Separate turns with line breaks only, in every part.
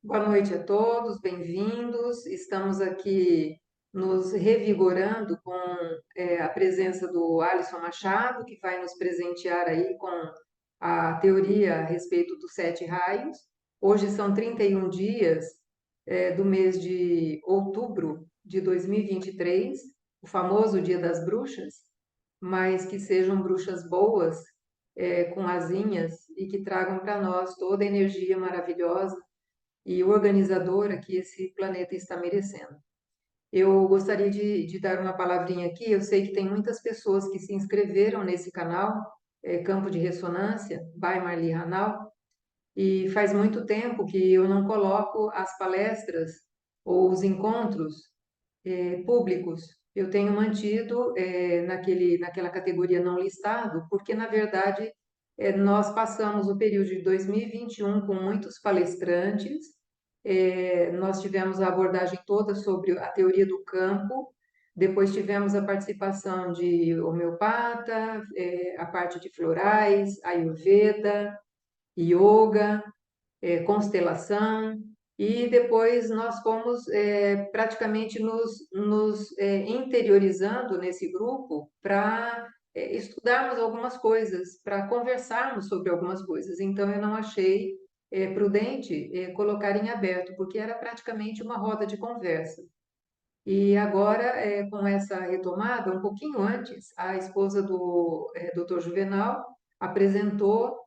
Boa noite a todos, bem-vindos. Estamos aqui nos revigorando com a presença do Alisson Machado, que vai nos presentear aí com a teoria a respeito dos sete raios. Hoje são 31 dias do mês de outubro de 2023, o famoso Dia das Bruxas, mas que sejam bruxas boas, com asinhas e que tragam para nós toda a energia maravilhosa e organizadora que esse planeta está merecendo. Eu gostaria de dar uma palavrinha aqui. Eu sei que tem muitas pessoas que se inscreveram nesse canal, Campo de Ressonância, by Marli Hanau, e faz muito tempo que eu não coloco as palestras ou os encontros públicos. Eu tenho mantido naquela categoria não listado, porque, na verdade, nós passamos o período de 2021 com muitos palestrantes. Nós tivemos a abordagem toda sobre a teoria do campo, depois tivemos a participação de homeopata, a parte de florais, ayurveda, yoga, constelação, e depois nós fomos praticamente nos interiorizando nesse grupo para estudarmos algumas coisas, para conversarmos sobre algumas coisas. Então, eu não achei prudente colocar em aberto, porque era praticamente uma roda de conversa. E agora, com essa retomada, um pouquinho antes, a esposa do Dr. Juvenal apresentou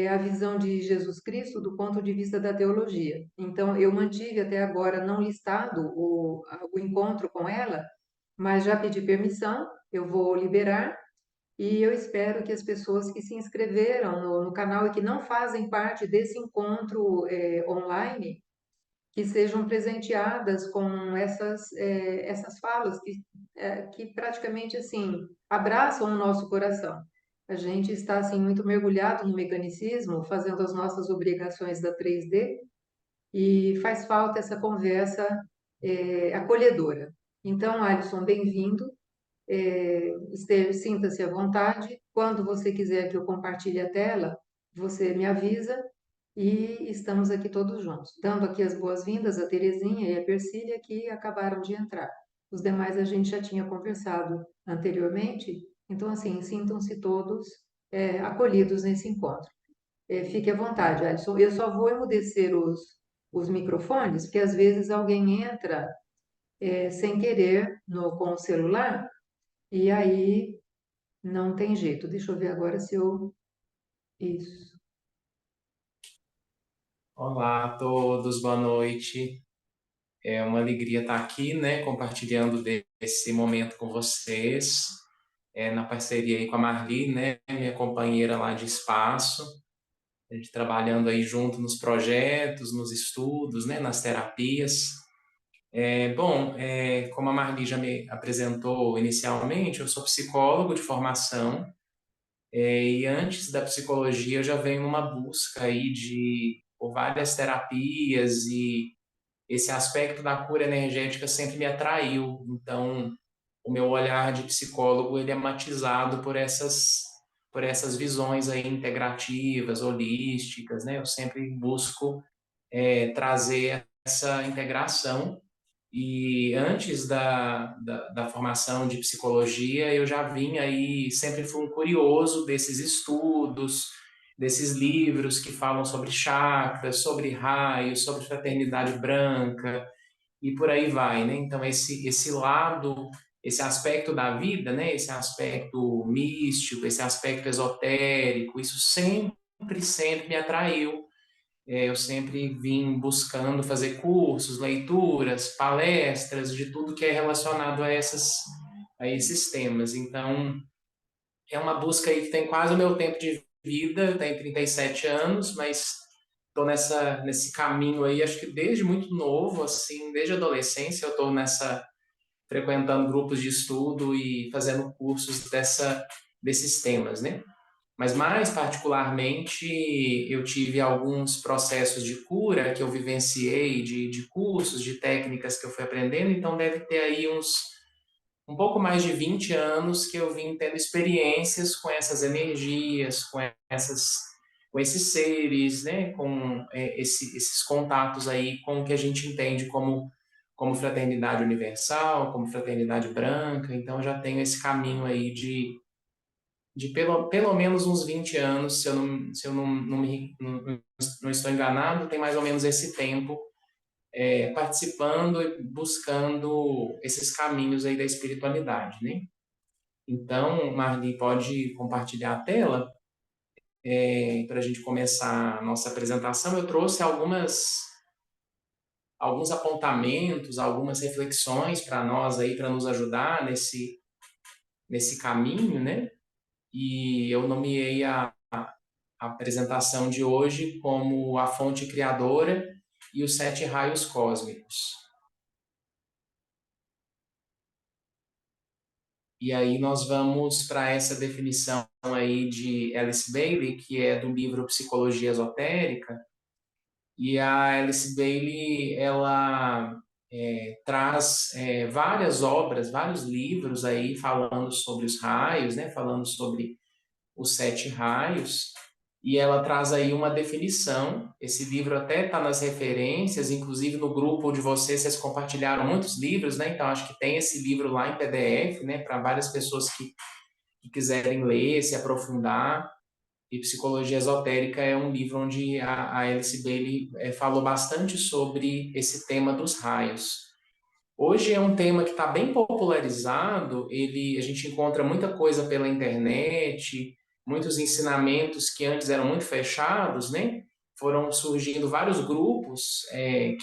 a visão de Jesus Cristo do ponto de vista da teologia. Então, eu mantive até agora não listado o encontro com ela, mas já pedi permissão, eu vou liberar, e eu espero que as pessoas que se inscreveram no canal e que não fazem parte desse encontro online que sejam presenteadas com essas falas que praticamente assim abraçam o nosso coração. A gente está assim muito mergulhado no mecanicismo, fazendo as nossas obrigações da 3D e faz falta essa conversa acolhedora. Então, Alisson, bem-vindo. Sinta-se à vontade. Quando você quiser que eu compartilhe a tela, você me avisa e estamos aqui todos juntos, dando aqui as boas-vindas a Terezinha e a Persília, que acabaram de entrar. Os demais a gente já tinha conversado anteriormente, então, assim, sintam-se todos acolhidos nesse encontro. Fique à vontade, Alisson. Eu só vou emudecer os microfones, porque às vezes alguém entra sem querer com o celular, e aí não tem jeito. Deixa eu ver agora se eu. Isso.
Olá a todos, boa noite. É uma alegria estar aqui, né, compartilhando desse momento com vocês, na parceria aí com a Marli, né, minha companheira lá de espaço, a gente trabalhando aí junto nos projetos, nos estudos, né, nas terapias. Como a Marli já me apresentou inicialmente, eu sou psicólogo de formação, e antes da psicologia eu já venho numa busca aí por várias terapias e esse aspecto da cura energética sempre me atraiu. Então, o meu olhar de psicólogo ele é matizado por essas visões aí integrativas, holísticas, né? Eu sempre busco trazer essa integração. E antes da formação de psicologia, eu já vinha aí, sempre fui um curioso desses estudos, desses livros que falam sobre chakras, sobre raios, sobre fraternidade branca, e por aí vai, né? Então, esse lado, esse aspecto da vida, né? Esse aspecto místico, esse aspecto esotérico, isso sempre me atraiu. Eu sempre vim buscando fazer cursos, leituras, palestras, de tudo que é relacionado a esses temas. Então, é uma busca aí que tem quase o meu tempo de vida, eu tenho 37 anos, mas estou nesse caminho aí, acho que desde muito novo, assim, desde a adolescência, eu estou frequentando grupos de estudo e fazendo cursos desses temas, né? Mas mais particularmente, eu tive alguns processos de cura que eu vivenciei, de cursos, de técnicas que eu fui aprendendo, então deve ter aí um pouco mais de 20 anos que eu vim tendo experiências com essas energias, com com esses seres, né, com esses contatos aí com o que a gente entende como fraternidade universal, como fraternidade branca. Então já tenho esse caminho aí de pelo menos uns 20 anos, se eu não estou enganado, tem mais ou menos esse tempo participando e buscando esses caminhos aí da espiritualidade, né? Então, Marli, pode compartilhar a tela para a gente começar a nossa apresentação. Eu trouxe alguns apontamentos, algumas reflexões para nós aí, para nos ajudar nesse caminho, né? E eu nomeei a apresentação de hoje como a fonte criadora e os sete raios cósmicos. E aí nós vamos para essa definição aí de Alice Bailey, que é do livro Psicologia Esotérica. E a Alice Bailey, ela traz várias obras, vários livros aí falando sobre os raios, né? Falando sobre os sete raios. E ela traz aí uma definição. Esse livro até está nas referências, inclusive no grupo de vocês compartilharam muitos livros, né? Então acho que tem esse livro lá em PDF, né? Para várias pessoas que quiserem ler, se aprofundar. E Psicologia Esotérica é um livro onde a Alice Bailey falou bastante sobre esse tema dos raios. Hoje é um tema que está bem popularizado, a gente encontra muita coisa pela internet, muitos ensinamentos que antes eram muito fechados, né? Foram surgindo vários grupos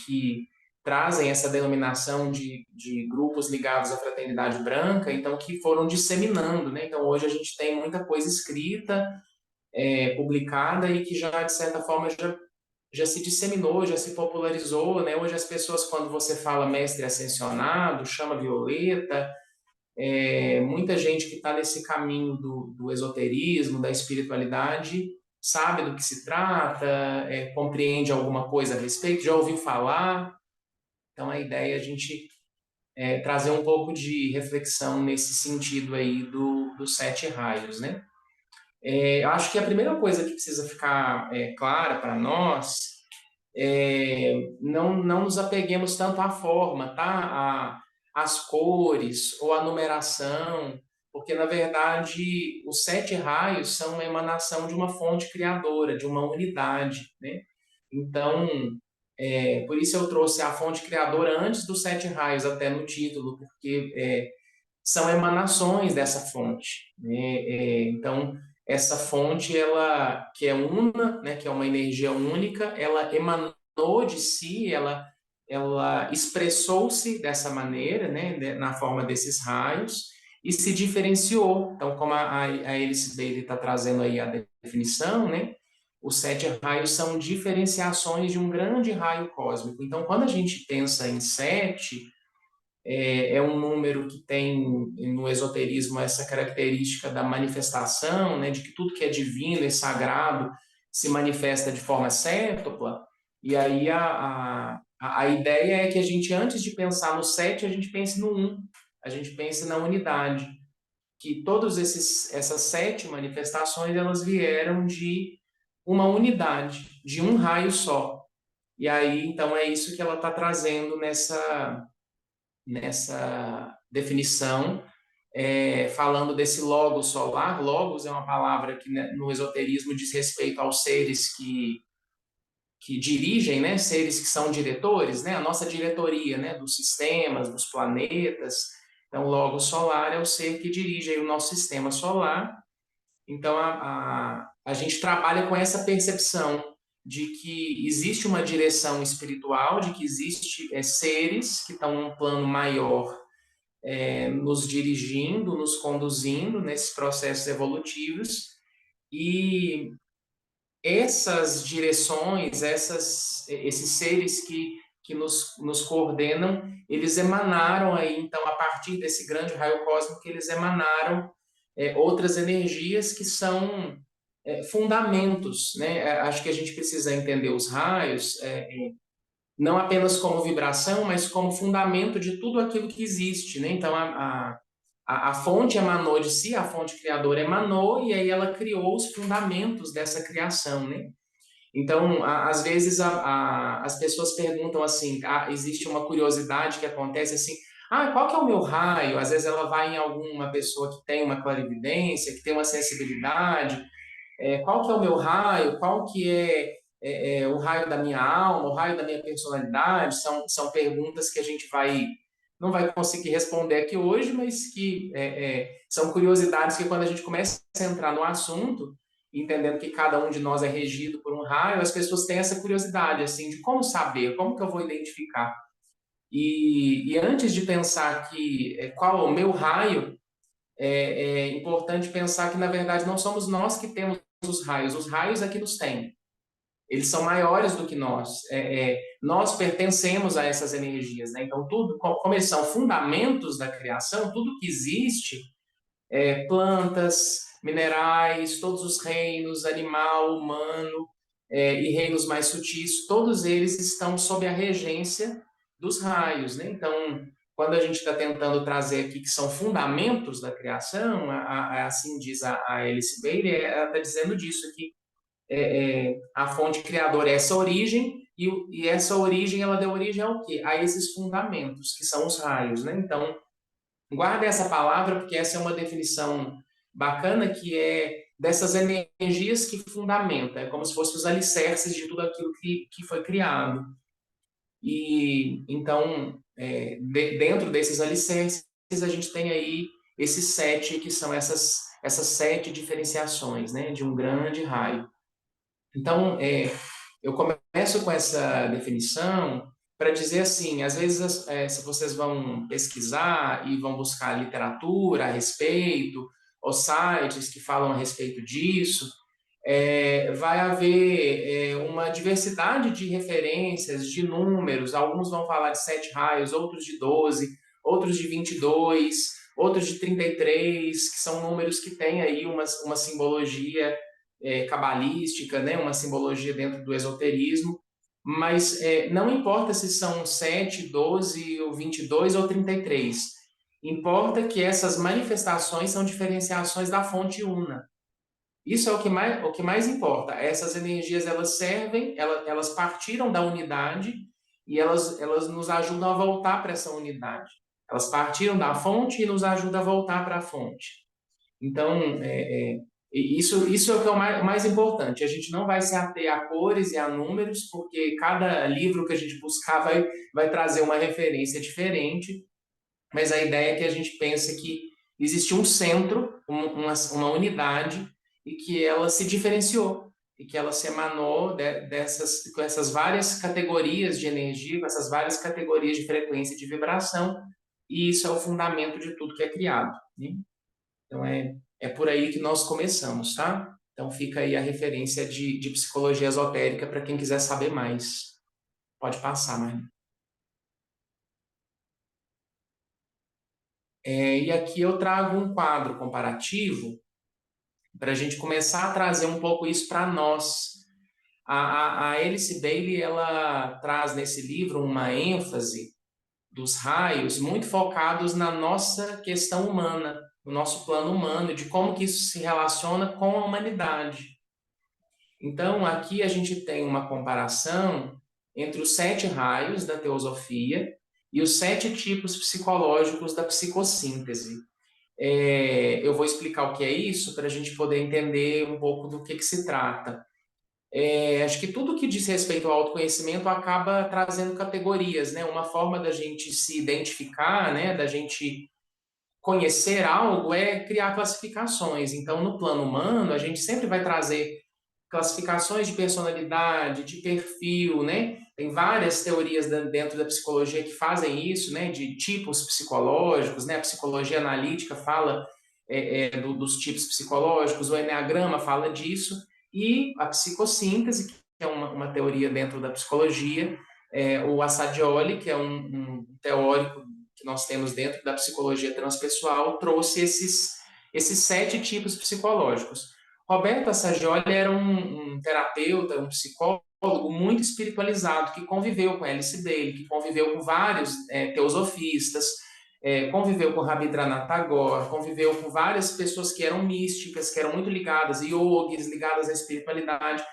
que trazem essa denominação de grupos ligados à fraternidade branca, então que foram disseminando, né? Então hoje a gente tem muita coisa escrita, publicada e que já, de certa forma, já se disseminou, já se popularizou, né? Hoje as pessoas, quando você fala mestre ascensionado, chama Violeta, muita gente que está nesse caminho do esoterismo, da espiritualidade, sabe do que se trata, compreende alguma coisa a respeito, já ouviu falar. Então a ideia é a gente trazer um pouco de reflexão nesse sentido aí dos sete raios, né? Eu acho que a primeira coisa que precisa ficar clara para nós não nos apeguemos tanto à forma, tá? Às cores ou à numeração, porque na verdade os sete raios são uma emanação de uma fonte criadora, de uma unidade, né? Então, por isso eu trouxe a fonte criadora antes dos sete raios, até no título, porque são emanações dessa fonte, né? Então, essa fonte, ela que é una, né, que é uma energia única, ela emanou de si, ela expressou-se dessa maneira, né, na forma desses raios, e se diferenciou. Então, como a Alice Bailey está trazendo aí a definição, né, os sete raios são diferenciações de um grande raio cósmico. Então, quando a gente pensa em sete, é um número que tem no esoterismo essa característica da manifestação, né, de que tudo que é divino e sagrado se manifesta de forma séptupla. E aí a ideia é que a gente, antes de pensar no sete, a gente pense no um, a gente pense na unidade, que todas essas sete manifestações elas vieram de uma unidade, de um raio só. E aí, então, é isso que ela está trazendo nessa definição, falando desse logos solar. Logos é uma palavra que, né, no esoterismo diz respeito aos seres que dirigem, né, seres que são diretores, né, a nossa diretoria, né, dos sistemas, dos planetas. Então, o logos solar é o ser que dirige aí o nosso sistema solar. Então, a gente trabalha com essa percepção de que existe uma direção espiritual, de que existe seres que estão num plano maior nos dirigindo, nos conduzindo nesses processos evolutivos, e essas direções, esses seres que nos coordenam, eles emanaram aí, então, a partir desse grande raio cósmico, eles emanaram outras energias que são fundamentos, né? Acho que a gente precisa entender os raios não apenas como vibração, mas como fundamento de tudo aquilo que existe, né? Então, a a fonte emanou de si, a fonte criadora emanou, e aí ela criou os fundamentos dessa criação, né? Então, às vezes as pessoas perguntam assim, existe uma curiosidade que acontece assim, qual que é o meu raio? Às vezes ela vai em alguma pessoa que tem uma clarividência, que tem uma sensibilidade, qual que é o meu raio? Qual que é o raio da minha alma, o raio da minha personalidade? São perguntas que a gente não vai conseguir responder aqui hoje, mas que são curiosidades que quando a gente começa a entrar no assunto, entendendo que cada um de nós é regido por um raio, as pessoas têm essa curiosidade, assim, de como saber, como que eu vou identificar. E antes de pensar qual é o meu raio, é importante pensar que, na verdade, não somos nós que temos os raios é que nos têm. Eles são maiores do que nós. Nós pertencemos a essas energias, né? Então, tudo, como eles são fundamentos da criação, tudo que existe, plantas, minerais, todos os reinos, animal, humano, e reinos mais sutis, todos eles estão sob a regência dos raios, né? Então, quando a gente está tentando trazer aqui que são fundamentos da criação, assim diz a Alice Bailey, ela está dizendo disso aqui, a fonte criadora é essa origem, e essa origem, ela deu origem ao quê? A esses fundamentos, que são os raios, né? Então, guarda essa palavra, porque essa é uma definição bacana, que é dessas energias que fundamenta, é como se fossem os alicerces de tudo aquilo que foi criado. E então, dentro desses alicerces, a gente tem aí esses 7, que são essas 7 diferenciações, né, de um grande raio. Então, eu começo com essa definição para dizer assim, às vezes, se vocês vão pesquisar e vão buscar literatura a respeito, ou sites que falam a respeito disso, vai haver uma diversidade de referências, de números. Alguns vão falar de 7 raios, outros de 12, outros de 22, outros de 33, que são números que têm aí uma simbologia cabalística, né? Uma simbologia dentro do esoterismo. Mas não importa se são 7, 12, ou 22 ou 33. Importa que essas manifestações são diferenciações da fonte una. Isso é o que mais importa. Essas energias, elas servem, elas partiram da unidade, e elas nos ajudam a voltar para essa unidade. Elas partiram da fonte e nos ajudam a voltar para a fonte. Então, isso é o que é o mais importante. A gente não vai se ater a cores e a números, porque cada livro que a gente buscar vai trazer uma referência diferente, mas a ideia é que a gente pense que existe um centro, uma unidade, e que ela se diferenciou, e que ela se emanou com essas várias categorias de energia, com essas várias categorias de frequência e de vibração, e isso é o fundamento de tudo que é criado, né? Então, é por aí que nós começamos, tá? Então, fica aí a referência de psicologia esotérica para quem quiser saber mais. Pode passar, Marina. E aqui eu trago um quadro comparativo para a gente começar a trazer um pouco isso para nós. A Alice Bailey, ela traz nesse livro uma ênfase dos raios muito focados na nossa questão humana, no nosso plano humano, de como que isso se relaciona com a humanidade. Então, aqui a gente tem uma comparação entre os 7 raios da teosofia e os 7 tipos psicológicos da psicossíntese. Eu vou explicar o que é isso para a gente poder entender um pouco do que se trata. Acho que tudo que diz respeito ao autoconhecimento acaba trazendo categorias, né? Uma forma da gente se identificar, né? Da gente conhecer algo é criar classificações. Então, no plano humano, a gente sempre vai trazer classificações de personalidade, de perfil, né? Tem várias teorias dentro da psicologia que fazem isso, né? De tipos psicológicos, né? A psicologia analítica fala dos tipos psicológicos, o enneagrama fala disso, e a psicossíntese, que é uma teoria dentro da psicologia, o Assagioli, que é um teórico que nós temos dentro da psicologia transpessoal, trouxe esses 7 tipos psicológicos. Roberto Assagioli era um terapeuta, um psicólogo muito espiritualizado, que conviveu com Alice Bailey, que conviveu com vários teosofistas, conviveu com Rabindranath Tagore, conviveu com várias pessoas que eram místicas, que eram muito ligadas, yogis, ligadas à espiritualidade.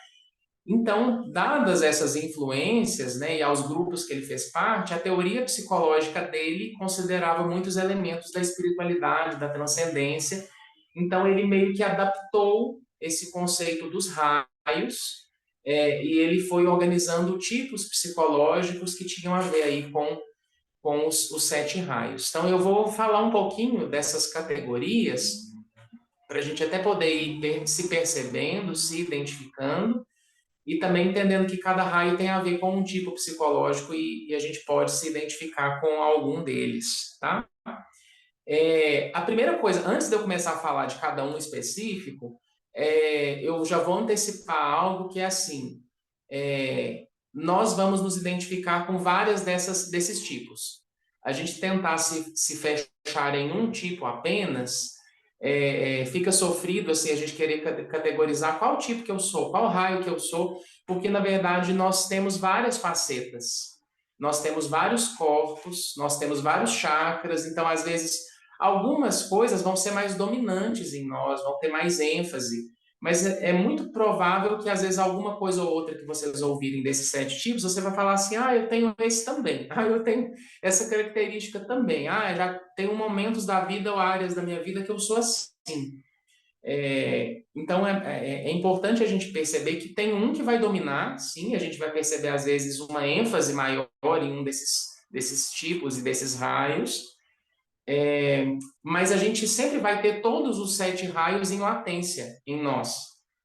Então, dadas essas influências, né, e aos grupos que ele fez parte, a teoria psicológica dele considerava muitos elementos da espiritualidade, da transcendência. Então, ele meio que adaptou esse conceito dos raios, e ele foi organizando tipos psicológicos que tinham a ver aí com os sete raios. Então, eu vou falar um pouquinho dessas categorias para a gente até poder ir se percebendo, se identificando e também entendendo que cada raio tem a ver com um tipo psicológico e a gente pode se identificar com algum deles, tá? A primeira coisa, antes de eu começar a falar de cada um específico, eu já vou antecipar algo que é assim, nós vamos nos identificar com várias desses tipos. A gente tentar se fechar em um tipo apenas, fica sofrido assim, a gente querer categorizar qual tipo que eu sou, qual raio que eu sou, porque na verdade nós temos várias facetas, nós temos vários corpos, nós temos vários chakras, então às vezes algumas coisas vão ser mais dominantes em nós, vão ter mais ênfase, mas é muito provável que às vezes alguma coisa ou outra que vocês ouvirem desses sete tipos, você vai falar assim, eu tenho esse também, eu tenho essa característica também, já tenho momentos da vida ou áreas da minha vida que eu sou assim. Então é importante a gente perceber que tem um que vai dominar, sim, a gente vai perceber às vezes uma ênfase maior em um desses tipos e desses raios, mas a gente sempre vai ter todos os sete raios em latência em nós.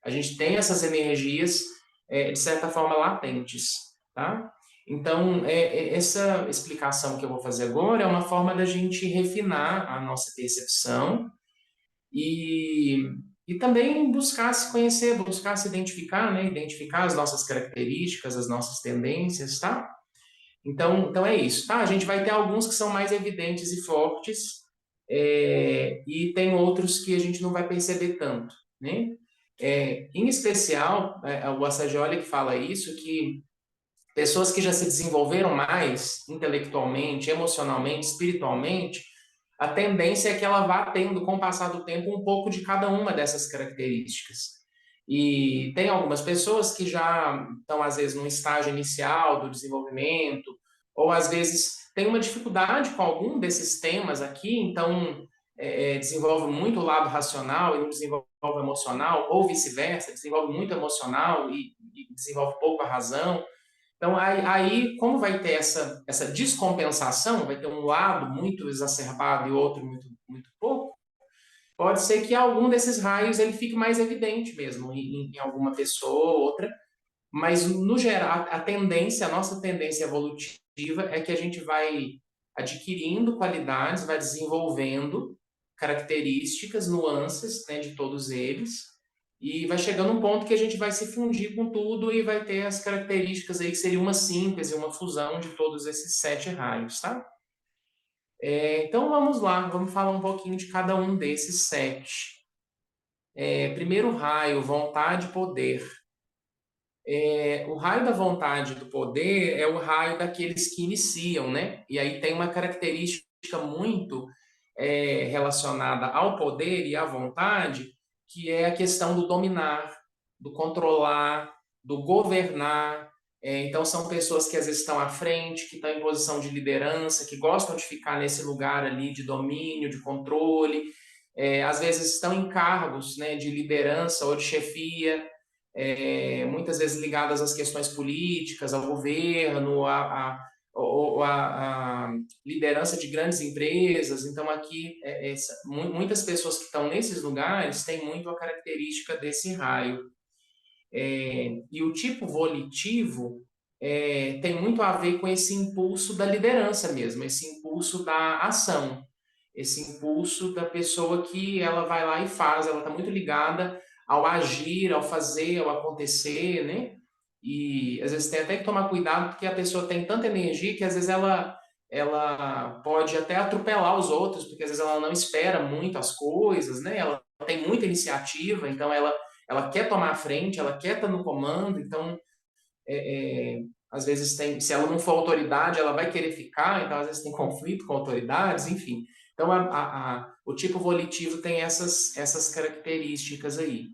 A gente tem essas energias, de certa forma, latentes, tá? Então, essa explicação que eu vou fazer agora é uma forma da gente refinar a nossa percepção e, e também buscar se conhecer, buscar se identificar, né? Identificar as nossas características, as nossas tendências, tá? Então é isso, tá? A gente vai ter alguns que são mais evidentes e fortes, e tem outros que a gente não vai perceber tanto, né? Em especial, o Assagioli que fala isso, que pessoas que já se desenvolveram mais intelectualmente, emocionalmente, espiritualmente, a tendência é que ela vá tendo, com o passar do tempo, um pouco de cada uma dessas características. E tem algumas pessoas que já estão, às vezes, num estágio inicial do desenvolvimento, ou às vezes tem uma dificuldade com algum desses temas aqui, então desenvolve muito o lado racional e não desenvolve emocional, ou vice-versa, desenvolve muito emocional e desenvolve pouco a razão. Então, aí como vai ter essa descompensação, vai ter um lado muito exacerbado e outro muito, muito pouco, pode ser que algum desses raios ele fique mais evidente mesmo em alguma pessoa ou outra, mas no geral, a tendência, a nossa tendência evolutiva é que a gente vai adquirindo qualidades, vai desenvolvendo características, nuances, né, de todos eles, e vai chegando um ponto que a gente vai se fundir com tudo e vai ter as características aí que seria uma síntese, uma fusão de todos esses sete raios, tá? Então vamos lá, vamos falar um pouquinho de cada um desses sete. Primeiro raio, vontade e poder. O raio da vontade e do poder é o raio daqueles que iniciam, né? E aí tem uma característica muito relacionada ao poder e à vontade, que é a questão do dominar, do controlar, do governar. Então, são pessoas que às vezes estão à frente, que estão em posição de liderança, que gostam de ficar nesse lugar ali de domínio, de controle. Às vezes estão em cargos, né, de liderança ou de chefia, muitas vezes ligadas às questões políticas, ao governo, a liderança de grandes empresas. Então, aqui, muitas pessoas que estão nesses lugares têm muito a característica desse raio. E o tipo volitivo tem muito a ver com esse impulso da liderança mesmo, esse impulso da ação, esse impulso da pessoa que ela vai lá e faz, ela está muito ligada ao agir, ao fazer, ao acontecer, né? E às vezes tem até que tomar cuidado porque a pessoa tem tanta energia que às vezes ela pode até atropelar os outros, porque às vezes ela não espera muito as coisas, né? Ela tem muita iniciativa, então ela quer tomar a frente, ela quer estar no comando, então às vezes tem, se ela não for autoridade, ela vai querer ficar, então às vezes tem conflito com autoridades, enfim. Então o tipo volitivo tem essas características aí.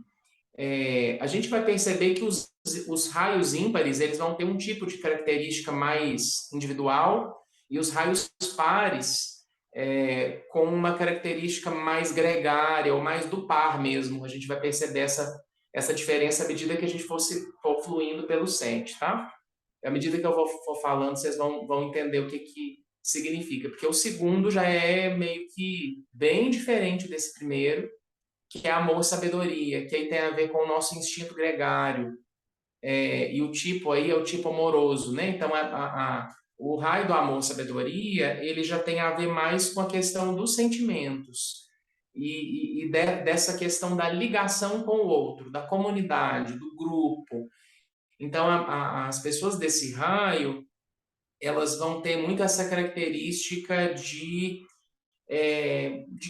A gente vai perceber que os raios ímpares eles vão ter um tipo de característica mais individual e os raios pares com uma característica mais gregária ou mais do par mesmo. A gente vai perceber essa diferença à medida que a gente for fluindo pelo set, tá? À medida que eu for falando, vocês vão entender o que significa. Porque o segundo já é meio que bem diferente desse primeiro, que é amor, sabedoria, que aí tem a ver com o nosso instinto gregário. E o tipo aí é o tipo amoroso, né? Então, o raio do amor, sabedoria, ele já tem a ver mais com a questão dos sentimentos dessa questão da ligação com o outro, da comunidade, do grupo. Então, as pessoas desse raio, elas vão ter muito essa característica de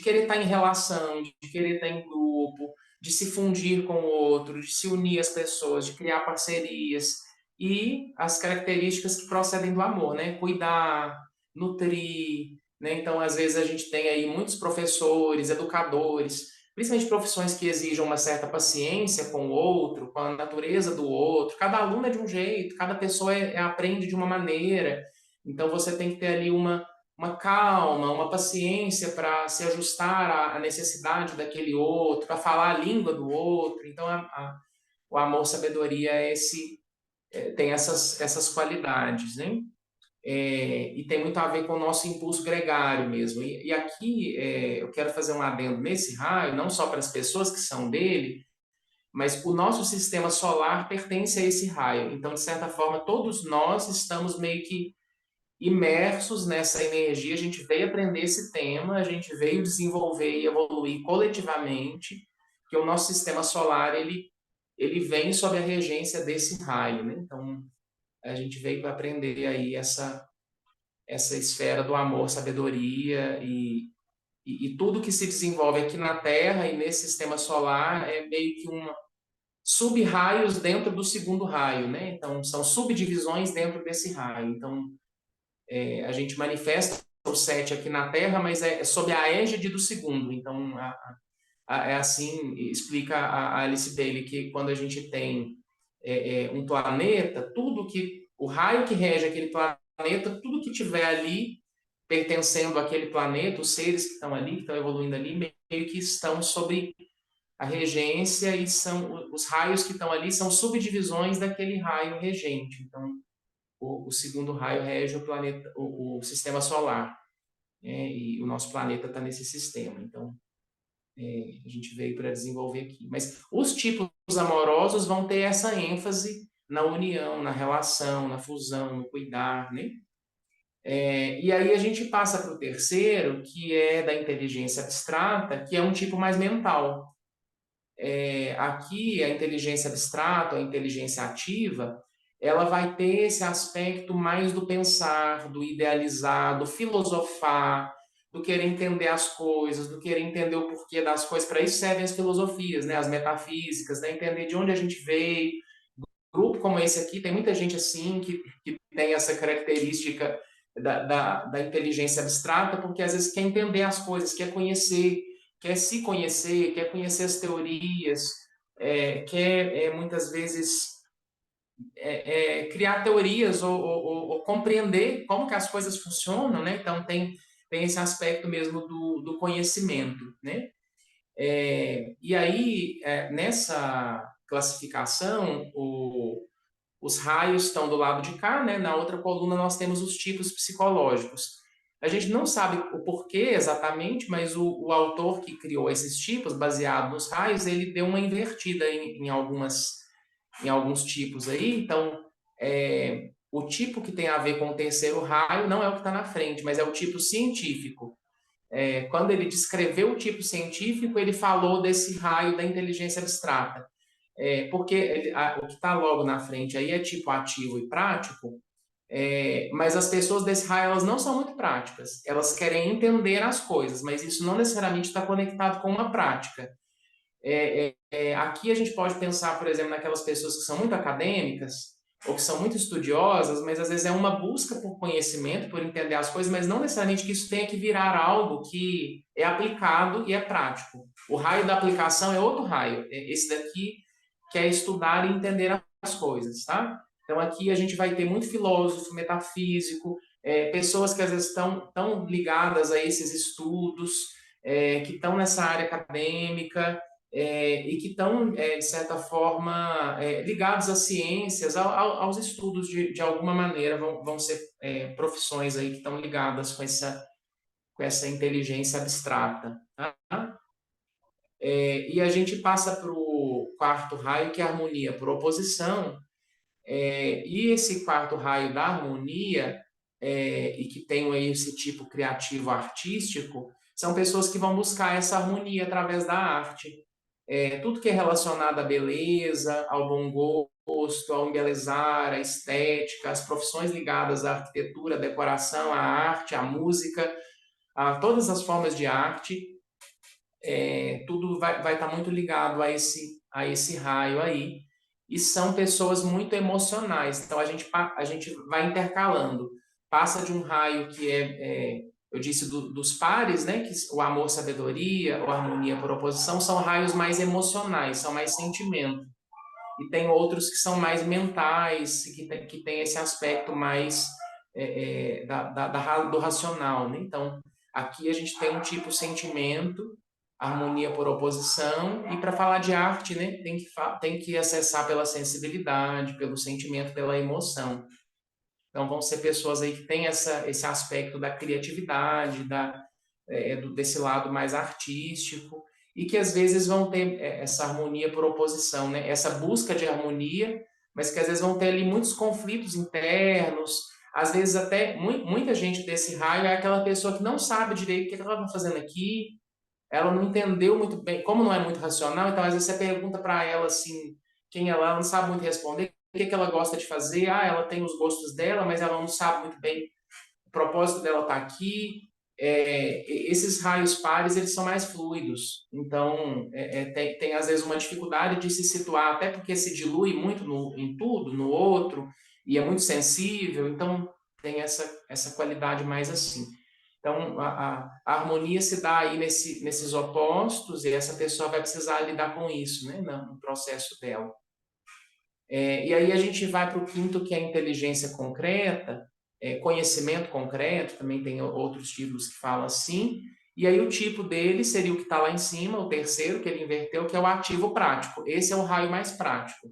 querer estar em relação, de querer estar em grupo, de se fundir com o outro, de se unir às pessoas, de criar parcerias e as características que procedem do amor, né? Cuidar, nutrir, né? Então, às vezes a gente tem aí muitos professores, educadores, principalmente profissões que exijam uma certa paciência com o outro, com a natureza do outro. Cada aluno é de um jeito, cada pessoa aprende de uma maneira. Então, você tem que ter ali uma calma, uma paciência para se ajustar à necessidade daquele outro, para falar a língua do outro. Então, o amor, sabedoria tem essas qualidades, né? E tem muito a ver com o nosso impulso gregário mesmo. E aqui eu quero fazer um adendo nesse raio, não só para as pessoas que são dele, mas o nosso sistema solar pertence a esse raio. Então, de certa forma, todos nós estamos meio que imersos nessa energia, a gente veio aprender esse tema, a gente veio desenvolver e evoluir coletivamente, que o nosso sistema solar ele vem sob a regência desse raio, né? Então a gente veio para aprender aí essa esfera do amor, sabedoria e tudo que se desenvolve aqui na Terra e nesse sistema solar é meio que uma sub-raios dentro do segundo raio, né? Então são subdivisões dentro desse raio. Então a gente manifesta o sete aqui na Terra, mas é sob a égide do segundo. Então, é assim, explica a Alice Bailey, que quando a gente tem um planeta, o raio que rege aquele planeta, tudo que tiver ali pertencendo àquele planeta, os seres que estão ali, que estão evoluindo ali, meio que estão sobre a regência e são os raios que estão ali são subdivisões daquele raio regente. Então, o segundo raio rege o planeta, o sistema solar, né? E o nosso planeta está nesse sistema. Então, a gente veio para desenvolver aqui. Mas os tipos amorosos vão ter essa ênfase na união, na relação, na fusão, no cuidar, né? E aí a gente passa para o terceiro, que é da inteligência abstrata, que é um tipo mais mental. Aqui, a inteligência abstrata, a inteligência ativa, ela vai ter esse aspecto mais do pensar, do idealizar, do filosofar, do querer entender as coisas, do querer entender o porquê das coisas. Para isso servem as filosofias, né? As metafísicas, né? Entender de onde a gente veio. Grupo como esse aqui, tem muita gente assim que tem essa característica da inteligência abstrata, porque às vezes quer entender as coisas, quer se conhecer, quer conhecer as teorias, quer muitas vezes criar teorias ou compreender como que as coisas funcionam, né? Então tem esse aspecto mesmo do conhecimento, né? E aí, nessa classificação, os raios estão do lado de cá, né? Na outra coluna nós temos os tipos psicológicos. A gente não sabe o porquê exatamente, mas o autor que criou esses tipos, baseado nos raios, ele deu uma invertida em alguns tipos aí. Então, o tipo que tem a ver com o terceiro raio não é o que está na frente, mas é o tipo científico. Quando ele descreveu o tipo científico, ele falou desse raio da inteligência abstrata. Porque o que está logo na frente aí é tipo ativo e prático, mas as pessoas desse raio elas não são muito práticas. Elas querem entender as coisas, mas isso não necessariamente está conectado com uma prática. Aqui a gente pode pensar, por exemplo, naquelas pessoas que são muito acadêmicas, ou que são muito estudiosas, mas às vezes é uma busca por conhecimento, por entender as coisas, mas não necessariamente que isso tenha que virar algo que é aplicado e é prático. O raio da aplicação é outro raio. Esse daqui que é estudar e entender as coisas, tá? Então aqui a gente vai ter muito filósofo, metafísico, pessoas que às vezes estão tão ligadas a esses estudos, que estão nessa área acadêmica, e que estão, de certa forma, ligados às ciências, aos estudos de alguma maneira, vão ser profissões aí que estão ligadas com essa inteligência abstrata. Tá? E a gente passa para o quarto raio, que é a harmonia por oposição, e esse quarto raio da harmonia, e que tem aí esse tipo criativo artístico, são pessoas que vão buscar essa harmonia através da arte. Tudo que é relacionado à beleza, ao bom gosto, ao embelezar, à estética, as profissões ligadas à arquitetura, à decoração, à arte, à música, a todas as formas de arte, tudo vai estar muito ligado a esse raio aí. E são pessoas muito emocionais. Então a gente vai intercalando. Passa de um raio que eu disse dos pares, né? Que o amor, sabedoria, ou harmonia por oposição, são raios mais emocionais, são mais sentimento. E tem outros que são mais mentais, que tem esse aspecto mais do racional, né? Então, aqui a gente tem um tipo sentimento, harmonia por oposição, e para falar de arte, né, tem que acessar pela sensibilidade, pelo sentimento, pela emoção. Então, vão ser pessoas aí que têm esse aspecto da criatividade, desse lado mais artístico, e que às vezes vão ter essa harmonia por oposição, né? Essa busca de harmonia, mas que às vezes vão ter ali muitos conflitos internos, às vezes até muita gente desse raio é aquela pessoa que não sabe direito o que ela está fazendo aqui, ela não entendeu muito bem, como não é muito racional, então às vezes você pergunta para ela assim, quem ela não sabe muito responder, o que ela gosta de fazer, ela tem os gostos dela, mas ela não sabe muito bem o propósito dela está aqui. Esses raios pares eles são mais fluidos, então tem às vezes uma dificuldade de se situar, até porque se dilui muito em tudo, no outro, e é muito sensível, então tem essa qualidade mais assim. Então a harmonia se dá aí nesses opostos, e essa pessoa vai precisar lidar com isso, né, no processo dela. E aí a gente vai para o quinto, que é a inteligência concreta, conhecimento concreto, também tem outros títulos que falam assim, e aí o tipo dele seria o que está lá em cima, o terceiro, que ele inverteu, que é o ativo prático. Esse é o raio mais prático.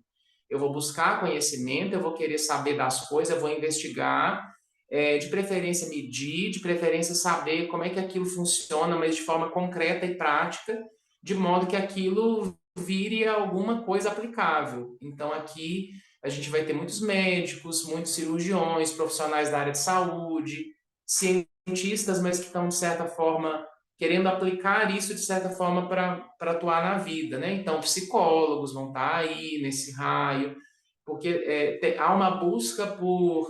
Eu vou buscar conhecimento, eu vou querer saber das coisas, eu vou investigar, de preferência medir, de preferência saber como é que aquilo funciona, mas de forma concreta e prática, de modo que aquilo vire alguma coisa aplicável. Então, aqui a gente vai ter muitos médicos, muitos cirurgiões, profissionais da área de saúde, cientistas, mas que estão, de certa forma, querendo aplicar isso, de certa forma, para atuar na vida, né? Então, psicólogos vão estar aí nesse raio, porque há uma busca por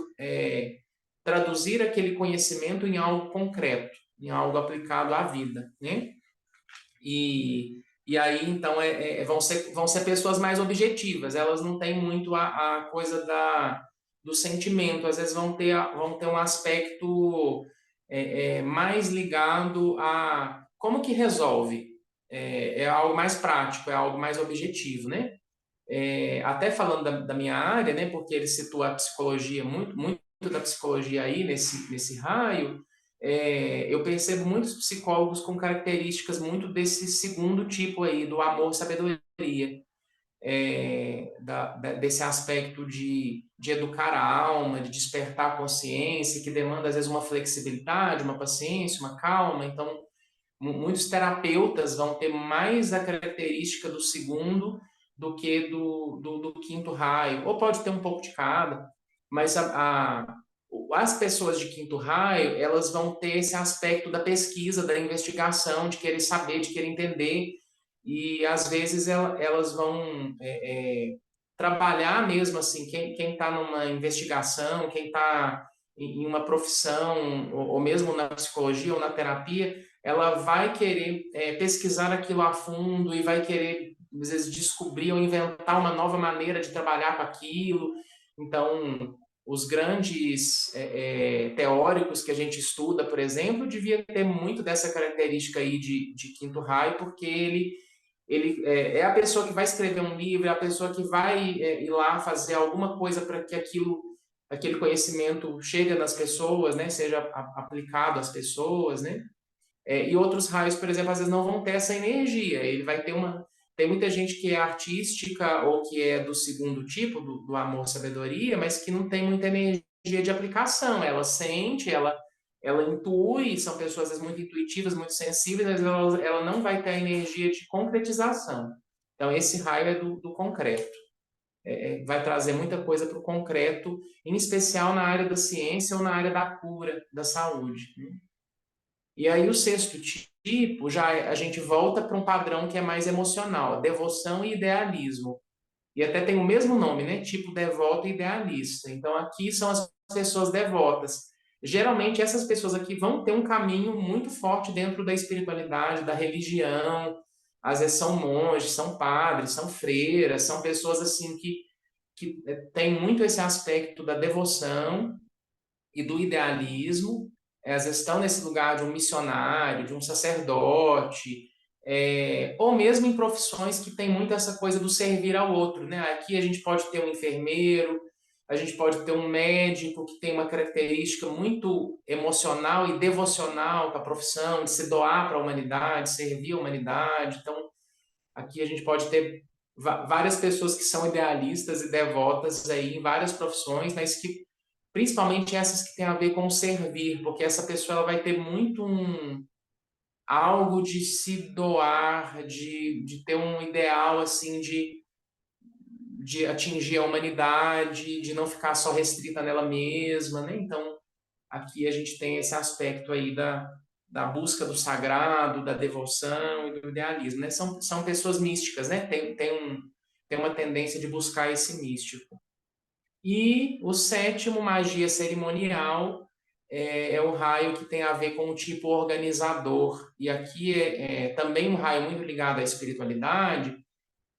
traduzir aquele conhecimento em algo concreto, em algo aplicado à vida, né? E aí, então, vão ser pessoas mais objetivas, elas não têm muito a coisa do sentimento, às vezes vão ter um aspecto mais ligado a como que resolve, algo mais prático, é algo mais objetivo, né? Até falando da minha área, né, porque ele situa a psicologia, muito da psicologia aí nesse raio, eu percebo muitos psicólogos com características muito desse segundo tipo aí, do amor-sabedoria, desse aspecto de educar a alma, de despertar a consciência, que demanda às vezes uma flexibilidade, uma paciência, uma calma. Então, muitos terapeutas vão ter mais a característica do segundo do que do quinto raio, ou pode ter um pouco de cada, mas as pessoas de quinto raio, elas vão ter esse aspecto da pesquisa, da investigação, de querer saber, de querer entender, e às vezes elas vão trabalhar mesmo assim, quem está numa investigação, quem está em uma profissão, ou mesmo na psicologia ou na terapia, ela vai querer pesquisar aquilo a fundo e vai querer, às vezes, descobrir ou inventar uma nova maneira de trabalhar com aquilo. Então, os grandes teóricos que a gente estuda, por exemplo, devia ter muito dessa característica aí de quinto raio, porque ele é a pessoa que vai escrever um livro, é a pessoa que vai ir lá fazer alguma coisa para que aquele conhecimento chegue nas pessoas, né, seja aplicado às pessoas, né? E outros raios, por exemplo, às vezes não vão ter essa energia. Ele vai ter uma. Tem muita gente que é artística ou que é do segundo tipo, do amor, sabedoria, mas que não tem muita energia de aplicação. Ela sente, ela intui, são pessoas às vezes muito intuitivas, muito sensíveis, mas ela não vai ter a energia de concretização. Então, esse raio é do concreto. Vai trazer muita coisa para o concreto, em especial na área da ciência ou na área da cura, da saúde, né? E aí o sexto tipo, já a gente volta para um padrão que é mais emocional, devoção e idealismo. E até tem o mesmo nome, né? Tipo devoto e idealista. Então aqui são as pessoas devotas. Geralmente essas pessoas aqui vão ter um caminho muito forte dentro da espiritualidade, da religião. Às vezes são monges, são padres, são freiras, são pessoas assim que têm muito esse aspecto da devoção e do idealismo, às vezes estão nesse lugar de um missionário, de um sacerdote, ou mesmo em profissões que tem muito essa coisa do servir ao outro, né? Aqui a gente pode ter um enfermeiro, a gente pode ter um médico que tem uma característica muito emocional e devocional com a profissão, de se doar para a humanidade, servir a humanidade. Então, aqui a gente pode ter várias pessoas que são idealistas e devotas aí em várias profissões, mas que principalmente essas que têm a ver com o servir, porque essa pessoa ela vai ter muito algo de se doar, de ter um ideal assim de atingir a humanidade, de não ficar só restrita nela mesma, né? Então, aqui a gente tem esse aspecto aí da busca do sagrado, da devoção e do idealismo, né? São pessoas místicas, né? Tem uma tendência de buscar esse místico. E o sétimo, magia cerimonial, é o raio que tem a ver com o tipo organizador. E aqui é também um raio muito ligado à espiritualidade,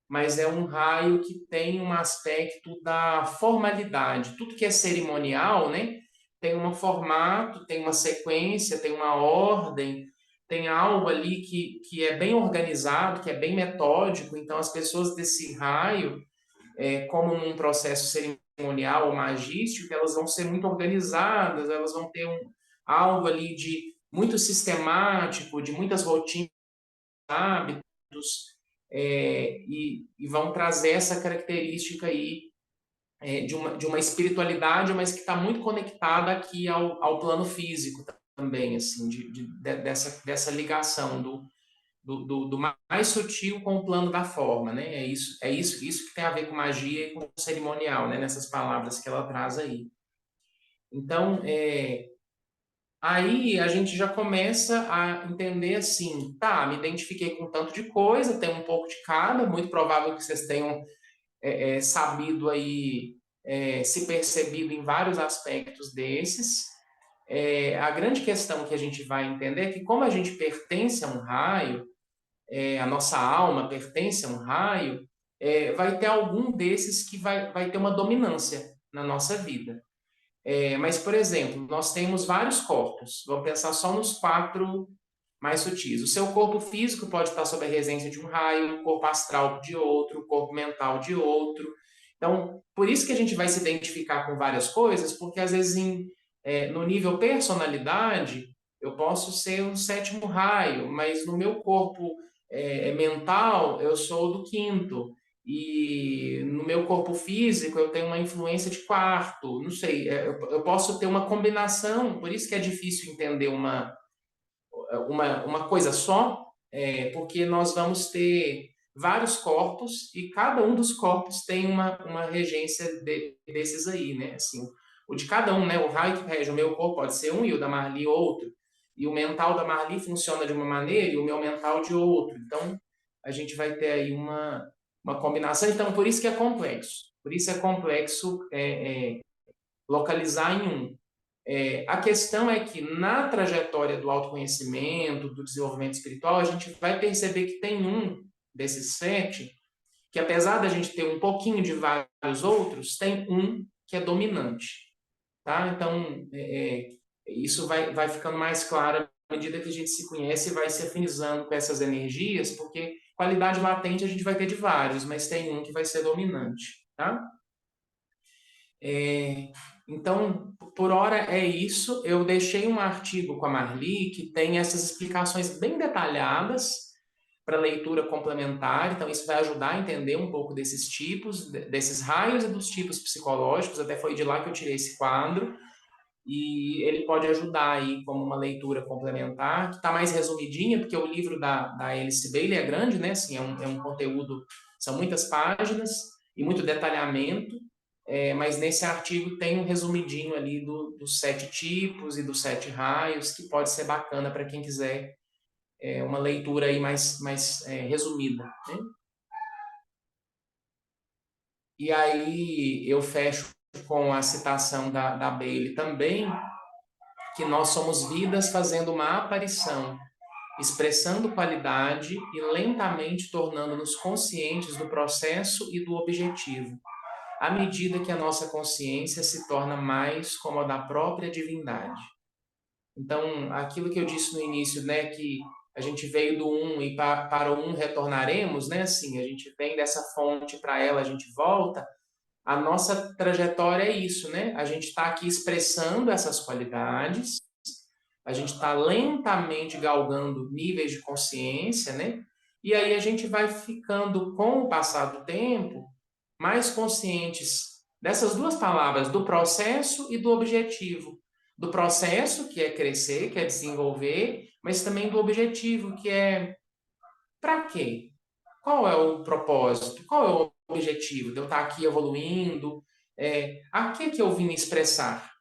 mas é um raio que tem um aspecto da formalidade. Tudo que é cerimonial, né, tem um formato, tem uma sequência, tem uma ordem, tem algo ali que é bem organizado, que é bem metódico. Então, as pessoas desse raio como num processo cerimonial ou magístico, elas vão ser muito organizadas, elas vão ter algo ali de muito sistemático, de muitas rotinas, hábitos, e vão trazer essa característica aí de uma espiritualidade, mas que está muito conectada aqui ao plano físico também, assim, dessa ligação do mais sutil com o plano da forma, né? Isso que tem a ver com magia e com cerimonial, né? Nessas palavras que ela traz aí. Então, aí a gente já começa a entender assim, tá, me identifiquei com tanto de coisa, tem um pouco de cada, muito provável que vocês tenham sabido aí, se percebido em vários aspectos desses. A grande questão que a gente vai entender é que como a gente pertence a um raio, a nossa alma pertence a um raio, vai ter algum desses que vai ter uma dominância na nossa vida. Mas, por exemplo, nós temos vários corpos. Vamos pensar só nos quatro mais sutis. O seu corpo físico pode estar sob a regência de um raio, o corpo astral de outro, o corpo mental de outro. Então, por isso que a gente vai se identificar com várias coisas, porque às vezes no nível personalidade, eu posso ser um sétimo raio, mas no meu corpo mental, eu sou do quinto. E no meu corpo físico, eu tenho uma influência de quarto. Não sei, eu posso ter uma combinação, por isso que é difícil entender uma coisa só, porque nós vamos ter vários corpos e cada um dos corpos tem uma regência desses aí, né? Assim, o de cada um, né? O raio que rege o meu corpo pode ser um e o da Marli outro. E o mental da Marli funciona de uma maneira e o meu mental de outro. Então, a gente vai ter aí uma combinação. Então, por isso que é complexo. Por isso é complexo localizar em um. A questão é que na trajetória do autoconhecimento, do desenvolvimento espiritual, a gente vai perceber que tem um desses sete, que apesar da gente ter um pouquinho de vários outros, tem um que é dominante, tá? Então, isso vai ficando mais claro à medida que a gente se conhece e vai se afinizando com essas energias, porque qualidade latente a gente vai ter de vários, mas tem um que vai ser dominante, tá? Então, por hora é isso. Eu deixei um artigo com a Marli que tem essas explicações bem detalhadas para leitura complementar. Então, isso vai ajudar a entender um pouco desses tipos, desses raios e dos tipos psicológicos. Até foi de lá que eu tirei esse quadro. E ele pode ajudar aí como uma leitura complementar, que está mais resumidinha, porque o livro da Alice Bailey é grande, né? Assim, é um conteúdo, são muitas páginas e muito detalhamento, mas nesse artigo tem um resumidinho ali dos 7 tipos e dos 7 raios, que pode ser bacana para quem quiser uma leitura aí mais resumida, né? E aí eu fecho com a citação da Bailey também, que nós somos vidas fazendo uma aparição, expressando qualidade e lentamente tornando-nos conscientes do processo e do objetivo, à medida que a nossa consciência se torna mais como a da própria divindade. Então, aquilo que eu disse no início, né, que a gente veio do um e para o um retornaremos, né, assim, a gente vem dessa fonte para ela, a gente volta. A nossa trajetória é isso, né? A gente está aqui expressando essas qualidades, a gente está lentamente galgando níveis de consciência, né? E aí a gente vai ficando, com o passar do tempo, mais conscientes dessas duas palavras, do processo e do objetivo. Do processo, que é crescer, que é desenvolver, mas também do objetivo, que é para quê? Qual é o propósito? Qual é o objetivo de eu estar aqui evoluindo? A que eu vim expressar?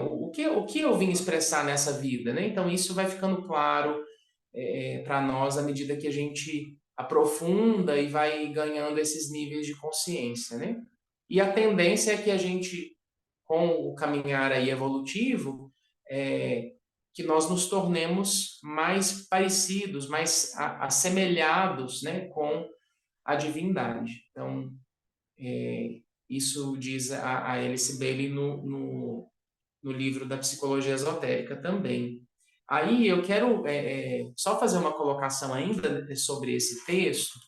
O que eu vim expressar nessa vida, né? Então, isso vai ficando claro para nós à medida que a gente aprofunda e vai ganhando esses níveis de consciência, né? E a tendência é que a gente, com o caminhar aí evolutivo, é, que nós nos tornemos mais parecidos, mais assemelhados, né, com a divindade. Então, isso diz a Alice Bailey no livro da Psicologia Esotérica também. Aí eu quero só fazer uma colocação ainda sobre esse texto,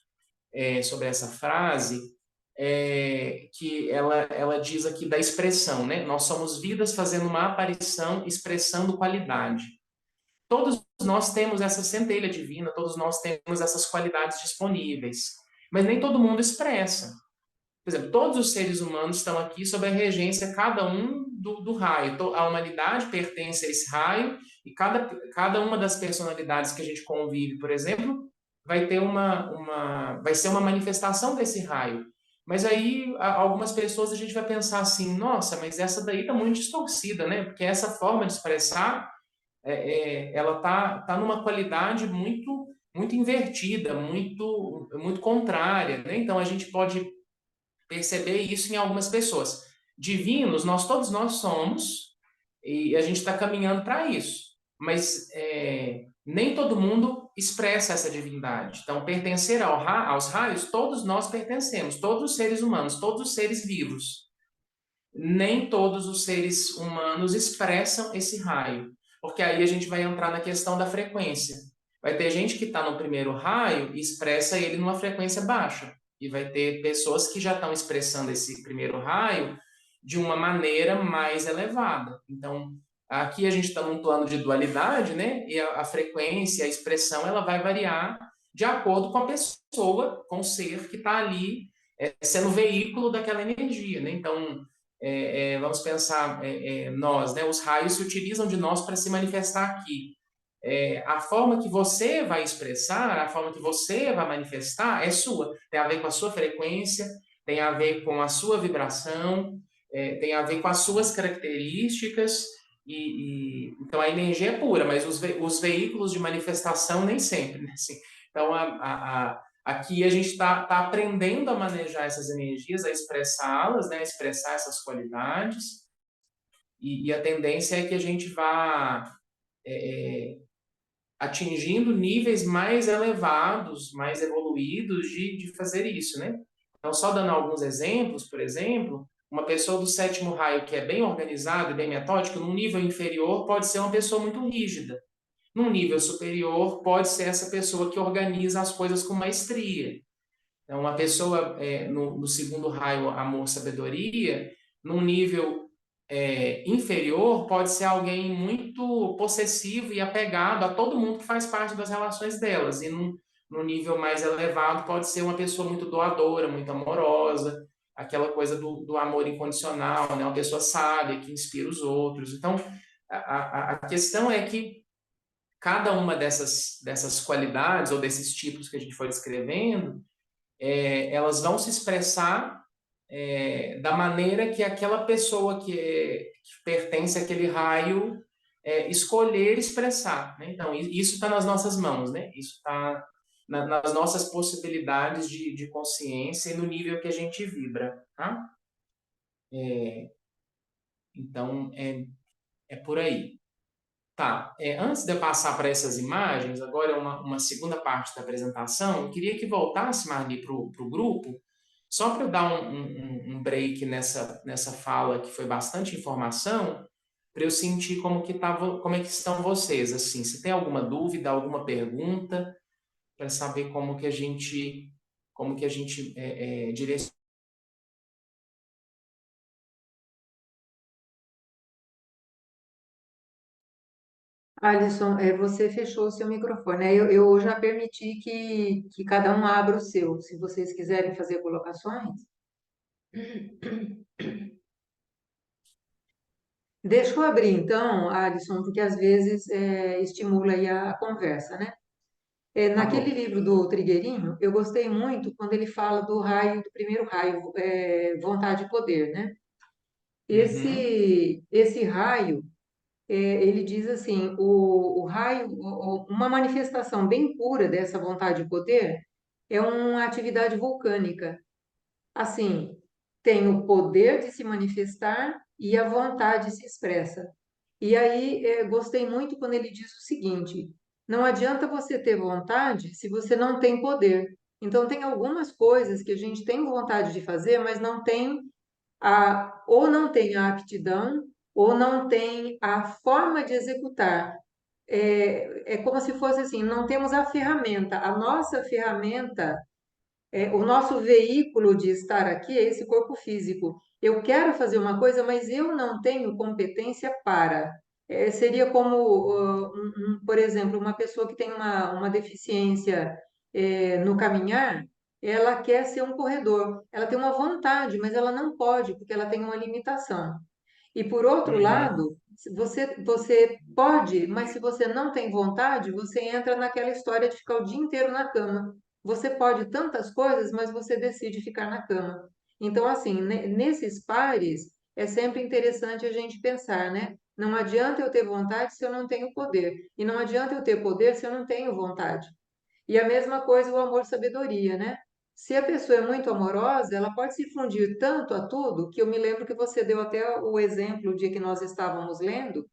sobre essa frase, que ela diz aqui da expressão, né? Nós somos vidas fazendo uma aparição, expressando qualidade. Todos nós temos essa centelha divina, todos nós temos essas qualidades disponíveis, mas nem todo mundo expressa. Por exemplo, todos os seres humanos estão aqui sob a regência, cada um do raio. A humanidade pertence a esse raio e cada uma das personalidades que a gente convive, por exemplo, vai ter vai ser uma manifestação desse raio. Mas aí, algumas pessoas a gente vai pensar assim, nossa, mas essa daí está muito distorcida, né? Porque essa forma de expressar, ela tá numa qualidade muito invertida, muito contrária, né? Então, a gente pode perceber isso em algumas pessoas. Divinos, todos nós somos, e a gente está caminhando para isso. Mas nem todo mundo expressa essa divindade. Então, pertencer aos raios, todos nós pertencemos, todos os seres humanos, todos os seres vivos. Nem todos os seres humanos expressam esse raio, porque aí a gente vai entrar na questão da frequência. Vai ter gente que está no primeiro raio e expressa ele numa frequência baixa, e vai ter pessoas que já estão expressando esse primeiro raio de uma maneira mais elevada. Então, aqui a gente está num plano de dualidade, né? E a frequência, a expressão, ela vai variar de acordo com a pessoa, com o ser que está ali sendo veículo daquela energia, né? Então, vamos pensar nós, né? Os raios se utilizam de nós para se manifestar aqui. A forma que você vai expressar, a forma que você vai manifestar é sua. Tem a ver com a sua frequência, tem a ver com a sua vibração, tem a ver com as suas características. Então a energia é pura, mas os veículos de manifestação nem sempre, né? Assim, então aqui a gente está aprendendo a manejar essas energias, a expressá-las, né? A expressar essas qualidades. E a tendência é que a gente vá atingindo níveis mais elevados, mais evoluídos de fazer isso, né? Então, só dando alguns exemplos, por exemplo, uma pessoa do sétimo raio que é bem organizada e bem metódica, num nível inferior pode ser uma pessoa muito rígida. Num nível superior pode ser essa pessoa que organiza as coisas com maestria. Então, uma pessoa no segundo raio, amor, sabedoria, num nível inferior, pode ser alguém muito possessivo e apegado a todo mundo que faz parte das relações delas. E num nível mais elevado, pode ser uma pessoa muito doadora, muito amorosa, aquela coisa do amor incondicional, né? Uma pessoa sábia que inspira os outros. Então, a questão é que cada uma dessas qualidades ou desses tipos que a gente foi descrevendo, elas vão se expressar da maneira que aquela pessoa que pertence àquele raio escolher expressar, né? Então, isso está nas nossas mãos, né? Isso está nas nossas possibilidades de consciência e no nível que a gente vibra, tá? Então, é por aí. Tá, antes de eu passar para essas imagens, agora é uma segunda parte da apresentação, eu queria que voltasse, Marli, para o grupo, só para eu dar um break nessa fala que foi bastante informação, para eu sentir como é que estão vocês, assim, se tem alguma dúvida, alguma pergunta, para saber como que a gente direciona.
Alisson, você fechou o seu microfone, né? Eu já permiti que cada um abra o seu. Se vocês quiserem fazer colocações, deixa eu abrir então, Alisson, porque às vezes estimula aí a conversa, né?
Tá
Naquele
bom.
livro do Trigueirinho, eu gostei muito quando ele fala do raio, do primeiro raio, vontade e poder, né?
Uhum,
Esse raio, ele diz assim, o raio, uma manifestação bem pura dessa vontade e poder é uma atividade vulcânica. Assim, tem o poder de se manifestar e a vontade se expressa. E aí, gostei muito quando ele diz o seguinte: não adianta você ter vontade se você não tem poder. Então, tem algumas coisas que a gente tem vontade de fazer, mas não tem ou não tem a aptidão, ou não tem a forma de executar. É como se fosse assim: não temos a ferramenta. A nossa ferramenta, o nosso veículo de estar aqui é esse corpo físico. Eu quero fazer uma coisa, mas eu não tenho competência para. Seria como, por exemplo, uma pessoa que tem uma deficiência, no caminhar, ela quer ser um corredor. Ela tem uma vontade, mas ela não pode, porque ela tem uma limitação. E por outro
uhum,
lado, se você pode, mas se você não tem vontade, você entra naquela história de ficar o dia inteiro na cama. Você pode tantas coisas, mas você decide ficar na cama. Então, assim, nesses pares, é sempre interessante a gente pensar, né? Não adianta eu ter vontade se eu não tenho poder. E não adianta eu ter poder se eu não tenho vontade. E a mesma coisa o amor-sabedoria, né? Se a pessoa é muito amorosa, ela pode se fundir tanto a tudo, que eu me lembro que você deu até o exemplo o dia que nós estávamos lendo,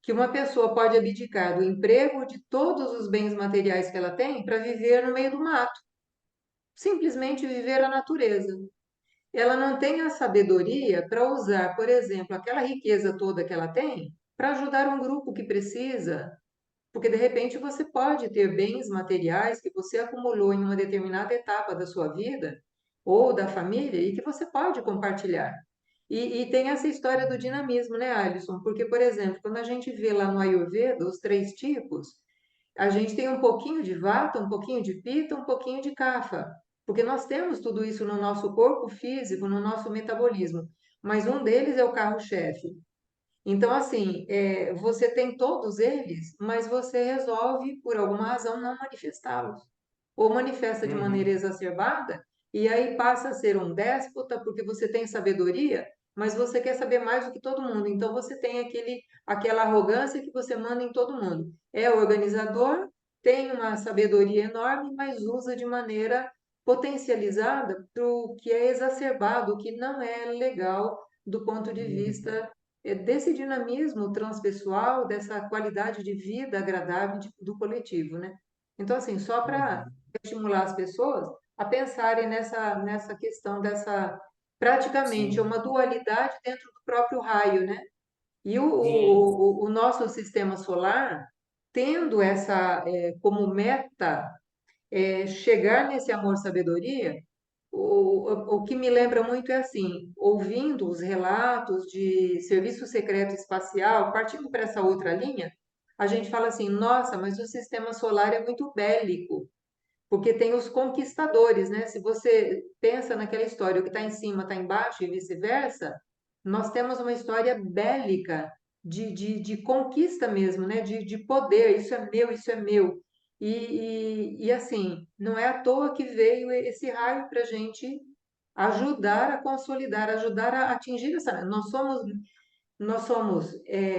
que uma pessoa pode abdicar do emprego, de todos os bens materiais que ela tem, para viver no meio do mato, simplesmente viver a natureza. Ela não tem a sabedoria para usar, por exemplo, aquela riqueza toda que ela tem para ajudar um grupo que precisa, porque de repente você pode ter bens materiais que você acumulou em uma determinada etapa da sua vida ou da família e que você pode compartilhar. E tem essa história do dinamismo, né, Alisson? Porque, por exemplo, quando a gente vê lá no Ayurveda os três tipos, a gente tem um pouquinho de vata, um pouquinho de pita, um pouquinho de kapha, porque nós temos tudo isso no nosso corpo físico, no nosso metabolismo, mas um deles é o carro-chefe. Então, assim, você tem todos eles, mas você resolve, por alguma razão, não manifestá-los. Ou manifesta de maneira
uhum,
exacerbada, e aí passa a ser um déspota, porque você tem sabedoria, mas você quer saber mais do que todo mundo. Então, você tem aquela arrogância que você manda em todo mundo. É organizador, tem uma sabedoria enorme, mas usa de maneira potencializada para o que é exacerbado, o que não é legal do ponto de
uhum,
vista desse dinamismo transpessoal, dessa qualidade de vida agradável do coletivo, né? Então, assim, só para
uhum,
estimular as pessoas a pensarem nessa questão praticamente é
sim,
uma dualidade dentro do próprio raio, né? E
sim,
o nosso sistema solar, tendo essa como meta chegar nesse amor-sabedoria, o que me lembra muito é assim, ouvindo os relatos de serviço secreto espacial, partindo para essa outra linha, a gente fala assim, nossa, mas o sistema solar é muito bélico, porque tem os conquistadores, né? Se você pensa naquela história, o que está em cima está embaixo e vice-versa, nós temos uma história bélica de conquista mesmo, né? De poder, isso é meu, isso é meu. E assim, não é à toa que veio esse raio para a gente ajudar a consolidar, ajudar a atingir essa. Nós somos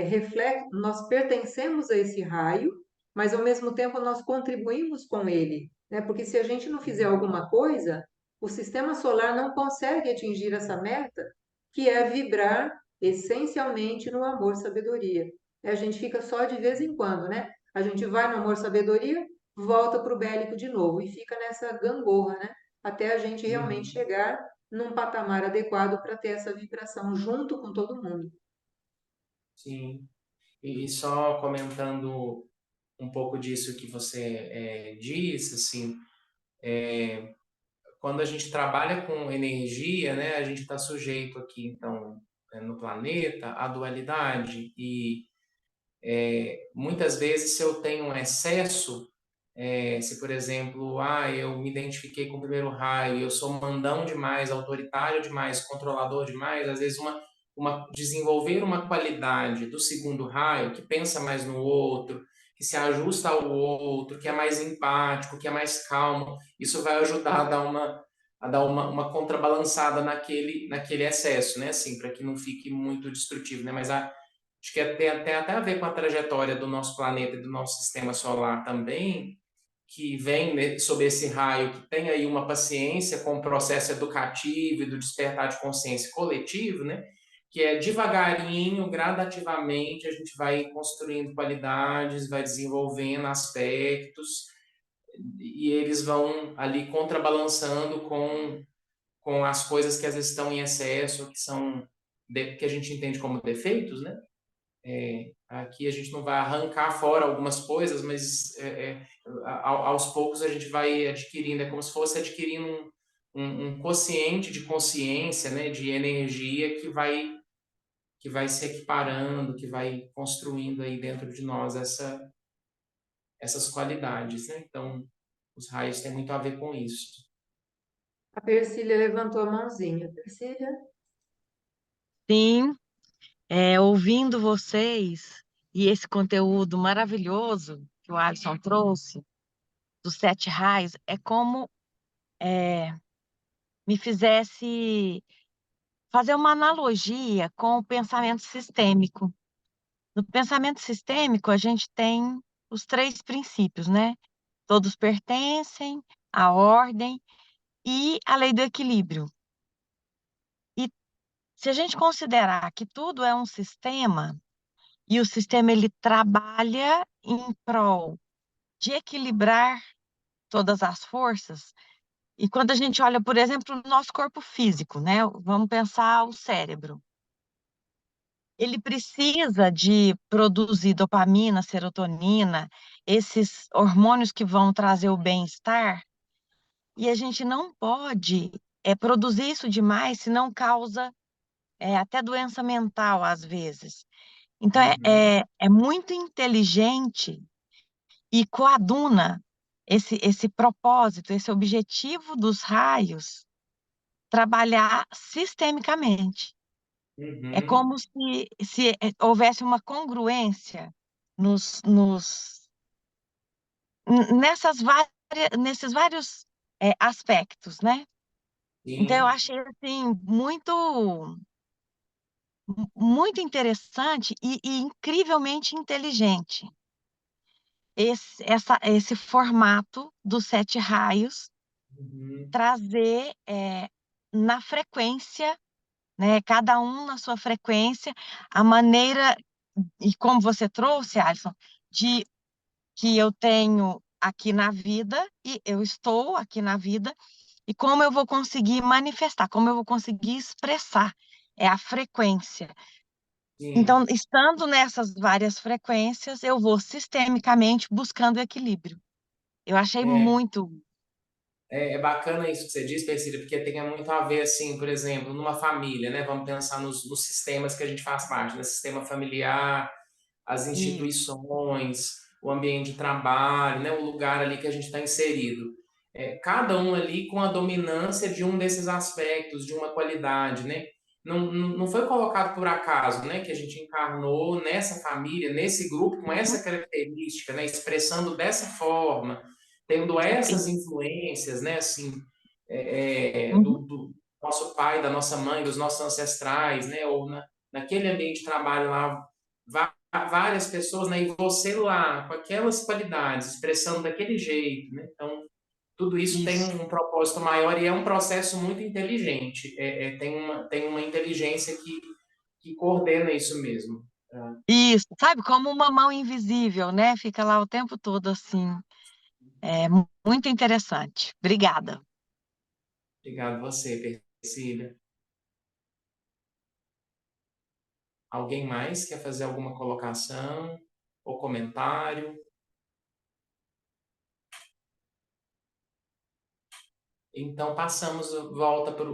reflexo, nós pertencemos a esse raio, mas ao mesmo tempo nós contribuímos com ele, né? Porque se a gente não fizer alguma coisa, o sistema solar não consegue atingir essa meta, que é vibrar essencialmente no amor sabedoria. A gente fica só de vez em quando, né? A gente vai no amor sabedoria, volta para o bélico de novo e fica nessa gangorra, né? Até a gente realmente
uhum,
chegar num patamar adequado para ter essa vibração junto com todo mundo.
sim. E só comentando um pouco disso que você disse, assim, quando a gente trabalha com energia, né, a gente está sujeito aqui, então, no planeta, à dualidade. E muitas vezes, se eu tenho um excesso, se, por exemplo, eu me identifiquei com o primeiro raio, eu sou mandão demais, autoritário demais, controlador demais, às vezes desenvolver uma qualidade do segundo raio, que pensa mais no outro, que se ajusta ao outro, que é mais empático, que é mais calmo, isso vai ajudar a dar uma contrabalançada naquele excesso, né? Assim, para que não fique muito destrutivo, né? Mas acho que tem até a ver com a trajetória do nosso planeta e do nosso sistema solar também, que vem, né, sob esse raio, que tem aí uma paciência com o processo educativo e do despertar de consciência coletivo, né? Que é devagarinho, gradativamente, a gente vai construindo qualidades, vai desenvolvendo aspectos, e eles vão ali contrabalançando com as coisas que às vezes estão em excesso, que a gente entende como defeitos, né? Aqui a gente não vai arrancar fora algumas coisas, mas aos poucos a gente vai adquirindo, é como se fosse adquirindo um quociente de consciência, né, de energia que vai se equiparando, que vai construindo aí dentro de nós essas qualidades, né? Então, os raios têm muito a ver com isso.
A Persília levantou a mãozinha. Persília?
Sim, ouvindo vocês e esse conteúdo maravilhoso que o Alisson trouxe, dos sete raios, é como é, me fizesse fazer uma analogia com o pensamento sistêmico. No pensamento sistêmico, a gente tem os três princípios, né? Todos pertencem, a ordem e a lei do equilíbrio. E se a gente considerar que tudo é um sistema, e o sistema ele trabalha em prol de equilibrar todas as forças. E quando a gente olha, por exemplo, o nosso corpo físico, né? Vamos pensar o cérebro. Ele precisa de produzir dopamina, serotonina, esses hormônios que vão trazer o bem-estar, e a gente não pode produzir isso demais, senão causa até doença mental às vezes. Então
Uhum,
é muito inteligente e coaduna esse propósito, esse objetivo dos raios, trabalhar sistemicamente. É
uhum,
como se houvesse uma congruência nos, nesses vários aspectos, né? Então, eu
sim,
achei assim, muito interessante e incrivelmente inteligente esse formato dos sete raios
uhum,
trazer na frequência, né? Cada um na sua frequência, a maneira, e como você trouxe, Alisson, de que eu tenho aqui na vida, e eu estou aqui na vida, e como eu vou conseguir manifestar, como eu vou conseguir expressar, é a frequência. Então,
Sim.
estando nessas várias frequências, eu vou sistemicamente buscando equilíbrio. Eu achei
É,
muito
é bacana isso que você diz, Persília, porque tem muito a ver, assim, por exemplo, numa família, né? Vamos pensar nos sistemas que a gente faz parte, né? Sistema familiar, as
isso.
instituições, o ambiente de trabalho, né? O lugar ali que a gente está inserido. Cada um ali com a dominância de um desses aspectos, de uma qualidade, né? Não foi colocado por acaso, né? Que a gente encarnou nessa família, nesse grupo, com
Uhum.
essa característica, né? Expressando dessa forma, tendo essas influências, né? Assim,
Uhum.
do nosso pai, da nossa mãe, dos nossos ancestrais, né? Ou naquele ambiente de trabalho lá, várias pessoas, né? E você lá, com aquelas qualidades, expressando daquele jeito, né? Então, tudo isso tem
Isso.
um propósito maior e é um processo muito inteligente. Tem uma inteligência que coordena isso mesmo. Tá?
Isso, sabe, como uma mão invisível, né? Fica lá o tempo todo assim. É muito interessante. Obrigada.
Obrigado a você, Persília. Alguém mais quer fazer alguma colocação ou comentário? Então, passamos, volta para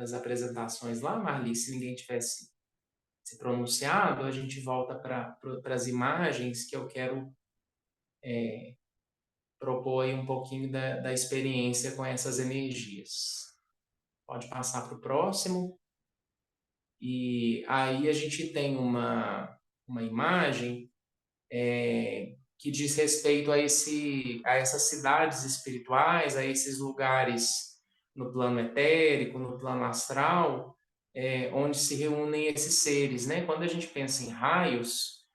as apresentações lá, Marli. Se ninguém tivesse se pronunciado, a gente volta para as imagens que eu quero propor aí um pouquinho da experiência com essas energias. Pode passar para o próximo. E aí a gente tem uma imagem que diz respeito a essas cidades espirituais, a esses lugares no plano etérico, no plano astral, onde se reúnem esses seres, né? Quando a gente pensa em raios,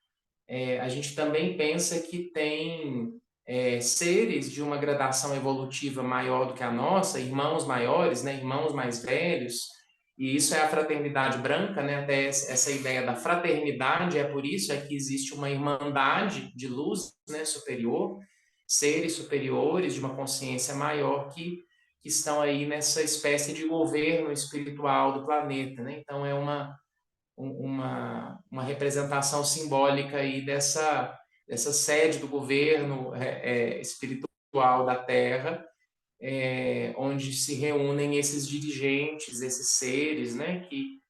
a gente também pensa que tem seres de uma gradação evolutiva maior do que a nossa, irmãos maiores, né, irmãos mais velhos, e isso é a fraternidade branca, né, até essa ideia da fraternidade, é por isso que existe uma irmandade de luz, né, superior, seres superiores de uma consciência maior que estão aí nessa espécie de governo espiritual do planeta, né? Então é uma representação simbólica aí dessa sede do governo espiritual da Terra, onde se reúnem esses dirigentes, esses seres, né, que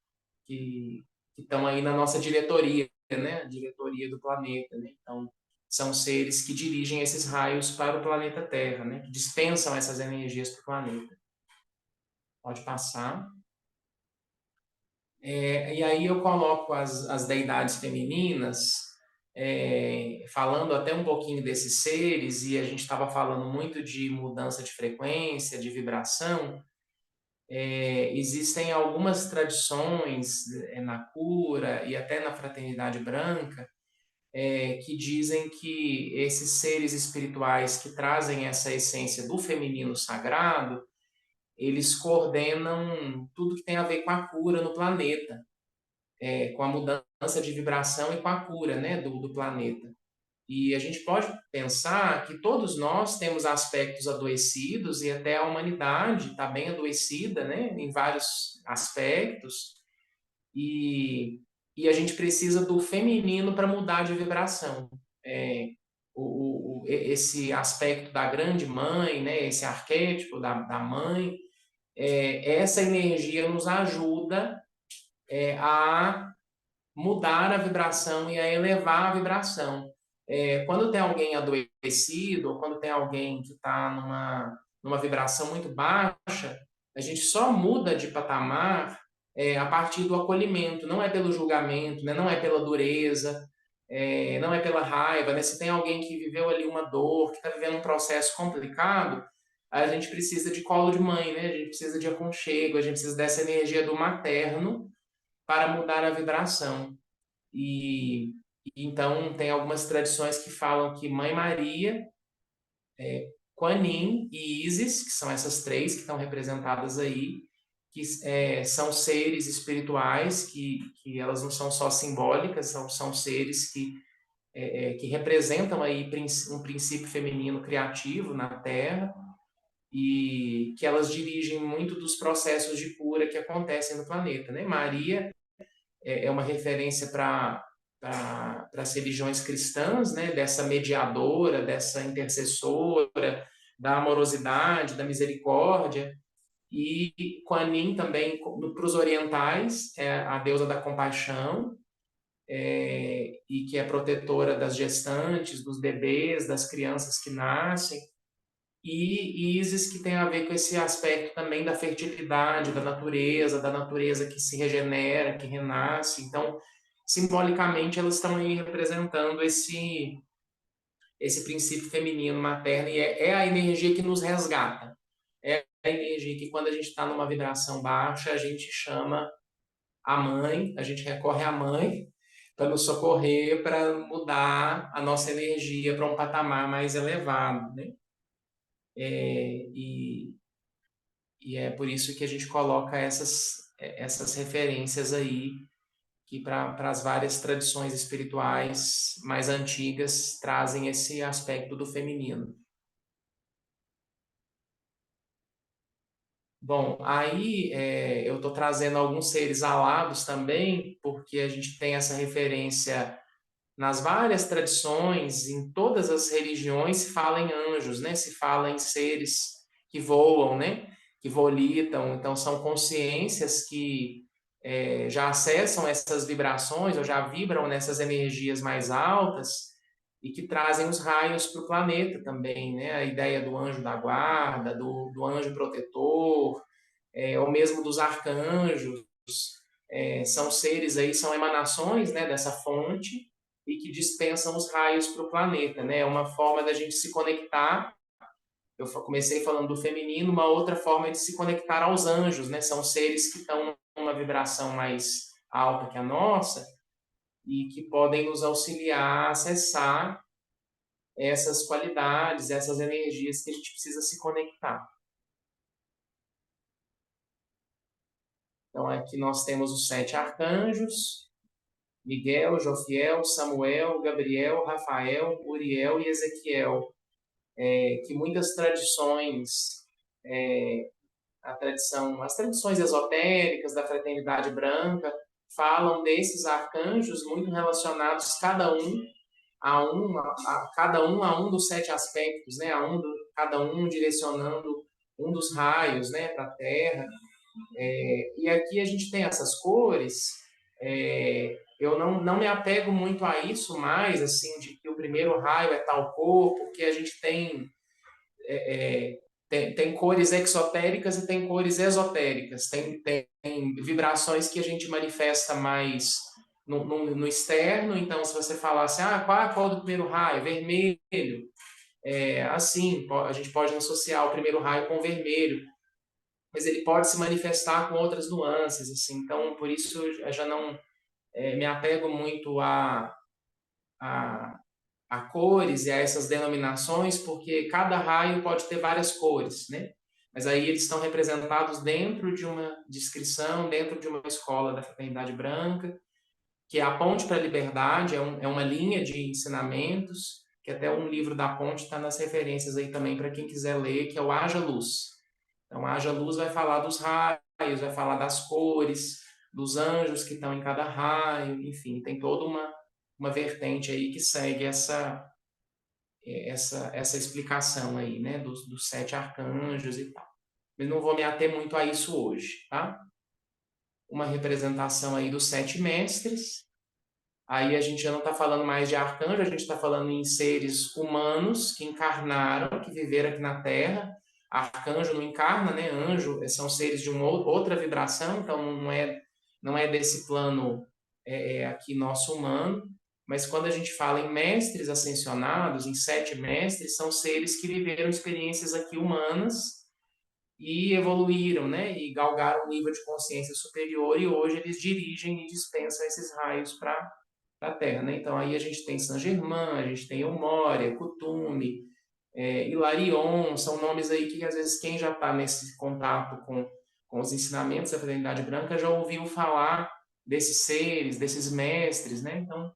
estão aí na nossa diretoria, né, a diretoria do planeta, né? Então, são seres que dirigem esses raios para o planeta Terra, né, que dispensam essas energias para o planeta. Pode passar. E aí eu coloco as deidades femininas, falando até um pouquinho desses seres, e a gente estava falando muito de mudança de frequência, de vibração. Existem algumas tradições na cura e até na fraternidade branca que dizem que esses seres espirituais que trazem essa essência do feminino sagrado, eles coordenam tudo que tem a ver com a cura no planeta, com a mudança de vibração e com a cura, né, do planeta. E a gente pode pensar que todos nós temos aspectos adoecidos e até a humanidade está bem adoecida, né, em vários aspectos, e, e a gente precisa do feminino para mudar de vibração. É, esse aspecto da grande mãe, né, esse arquétipo da mãe, essa energia nos ajuda a mudar a vibração e a elevar a vibração. Quando tem alguém adoecido, ou quando tem alguém que está numa vibração muito baixa, a gente só muda de patamar a partir do acolhimento, não é pelo julgamento, né? Não é pela dureza, não é pela raiva. Né? Se tem alguém que viveu ali uma dor, que está vivendo um processo complicado, a gente precisa de colo de mãe, né? A gente precisa de aconchego, a gente precisa dessa energia do materno para mudar a vibração. E, então tem algumas tradições que falam que Mãe Maria, Kuan Yin e Isis, que são essas três que estão representadas aí, que são seres espirituais, que elas não são só simbólicas, são seres que representam aí um princípio feminino criativo na Terra, e que elas dirigem muito dos processos de cura que acontecem no planeta, né? Maria é uma referência para as religiões cristãs, né? Dessa mediadora, dessa intercessora, da amorosidade, da misericórdia. E Kuan Yin também, para os orientais, é a deusa da compaixão, e que é protetora das gestantes, dos bebês, das crianças que nascem. E Isis, que tem a ver com esse aspecto também da fertilidade, da natureza que se regenera, que renasce. Então, simbolicamente, elas estão aí representando esse princípio feminino materno, e é a energia que nos resgata. É a energia que, quando a gente está numa vibração baixa, a gente chama a mãe, a gente recorre à mãe para nos socorrer, para mudar a nossa energia para um patamar mais elevado, né? E, e é por isso que a gente coloca essas referências aí, que para as várias tradições espirituais mais antigas trazem esse aspecto do feminino. Bom, aí eu estou trazendo alguns seres alados também, porque a gente tem essa referência nas várias tradições, em todas as religiões, se fala em anjos, né? Se fala em seres que voam, né? Que volitam. Então, são consciências que já acessam essas vibrações, ou já vibram nessas energias mais altas, e que trazem os raios para o planeta também, né? A ideia do anjo da guarda, do anjo protetor, ou mesmo dos arcanjos, são seres aí, são emanações, né, dessa fonte, e que dispensam os raios para o planeta, né? É uma forma da gente se conectar. Eu comecei falando do feminino, uma outra forma é de se conectar aos anjos, né? São seres que estão numa vibração mais alta que a nossa e que podem nos auxiliar a acessar essas qualidades, essas energias que a gente precisa se conectar. Então, aqui nós temos os 7 arcanjos: Miguel, Jofiel, Samuel, Gabriel, Rafael, Uriel e Ezequiel, que muitas tradições, as tradições esotéricas da Fraternidade Branca falam desses arcanjos muito relacionados cada um a um dos 7 aspectos, né? Cada um direcionando um dos raios, né, para a Terra. E aqui a gente tem essas cores. Eu não me apego muito a isso mais, assim, de que o primeiro raio é tal cor, porque a gente tem cores exotéricas e tem cores esotéricas. Tem vibrações que a gente manifesta mais no externo. Então, se você falasse, qual é a cor do primeiro raio? Vermelho. Assim, a gente pode associar o primeiro raio com vermelho, mas ele pode se manifestar com outras nuances, assim. Então, por isso, eu já não me apego muito a, a cores e a essas denominações, porque cada raio pode ter várias cores, né? Mas aí eles estão representados dentro de uma descrição, dentro de uma escola da Fraternidade Branca, que é a Ponte para a Liberdade, é uma linha de ensinamentos, que até um livro da Ponte está nas referências aí também para quem quiser ler, que é o Haja Luz. Então, Haja Luz vai falar dos raios, vai falar das cores, dos anjos que estão em cada raio, enfim, tem toda uma vertente aí que segue essa explicação aí, né, dos 7 arcanjos e tal. Mas não vou me ater muito a isso hoje, tá? Uma representação aí dos 7 mestres. Aí a gente já não está falando mais de arcanjo, a gente está falando em seres humanos que encarnaram, que viveram aqui na Terra. Arcanjo não encarna, né? Anjo são seres de uma outra vibração, então não é desse plano aqui nosso humano. Mas quando a gente fala em mestres ascensionados, em 7 mestres, são seres que viveram experiências aqui humanas e evoluíram, né? E galgaram um nível de consciência superior, e hoje eles dirigem e dispensam esses raios para a Terra, né? Então aí a gente tem Saint Germain, a gente tem Eumória, Kuthumi, Hilarion, são nomes aí que às vezes quem já está nesse contato com os ensinamentos da Fraternidade Branca já ouviu falar desses seres, desses mestres, né? Então,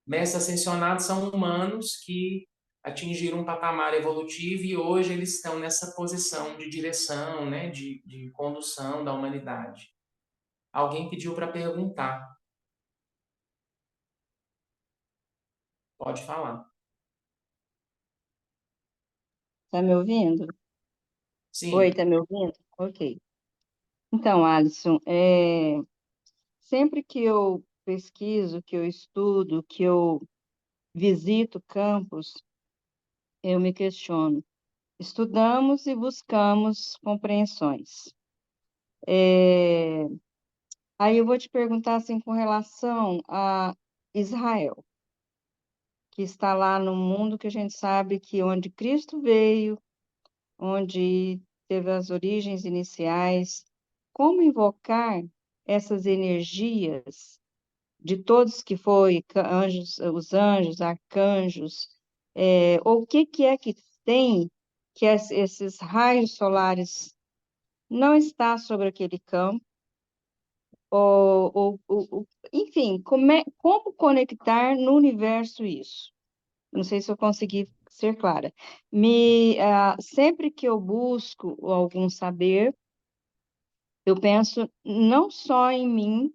mestres ascensionados são humanos que atingiram um patamar evolutivo e hoje eles estão nessa posição de direção, né, de condução da humanidade. Alguém pediu para perguntar. Pode falar.
Tá me ouvindo? Oi,
Sim.
tá me ouvindo? Ok. Então, Alisson, sempre que eu pesquiso, que eu estudo, que eu visito campos, eu me questiono. Estudamos e buscamos compreensões. Aí eu vou te perguntar assim com relação a Israel, que está lá no mundo que a gente sabe que onde Cristo veio, onde teve as origens iniciais, como invocar essas energias de todos que foi, anjos, os anjos, arcanjos, ou o que que é que tem que esses raios solares não está sobre aquele campo, enfim, como conectar no universo isso? Não sei se eu consegui ser clara. Sempre que eu busco algum saber, eu penso não só em mim,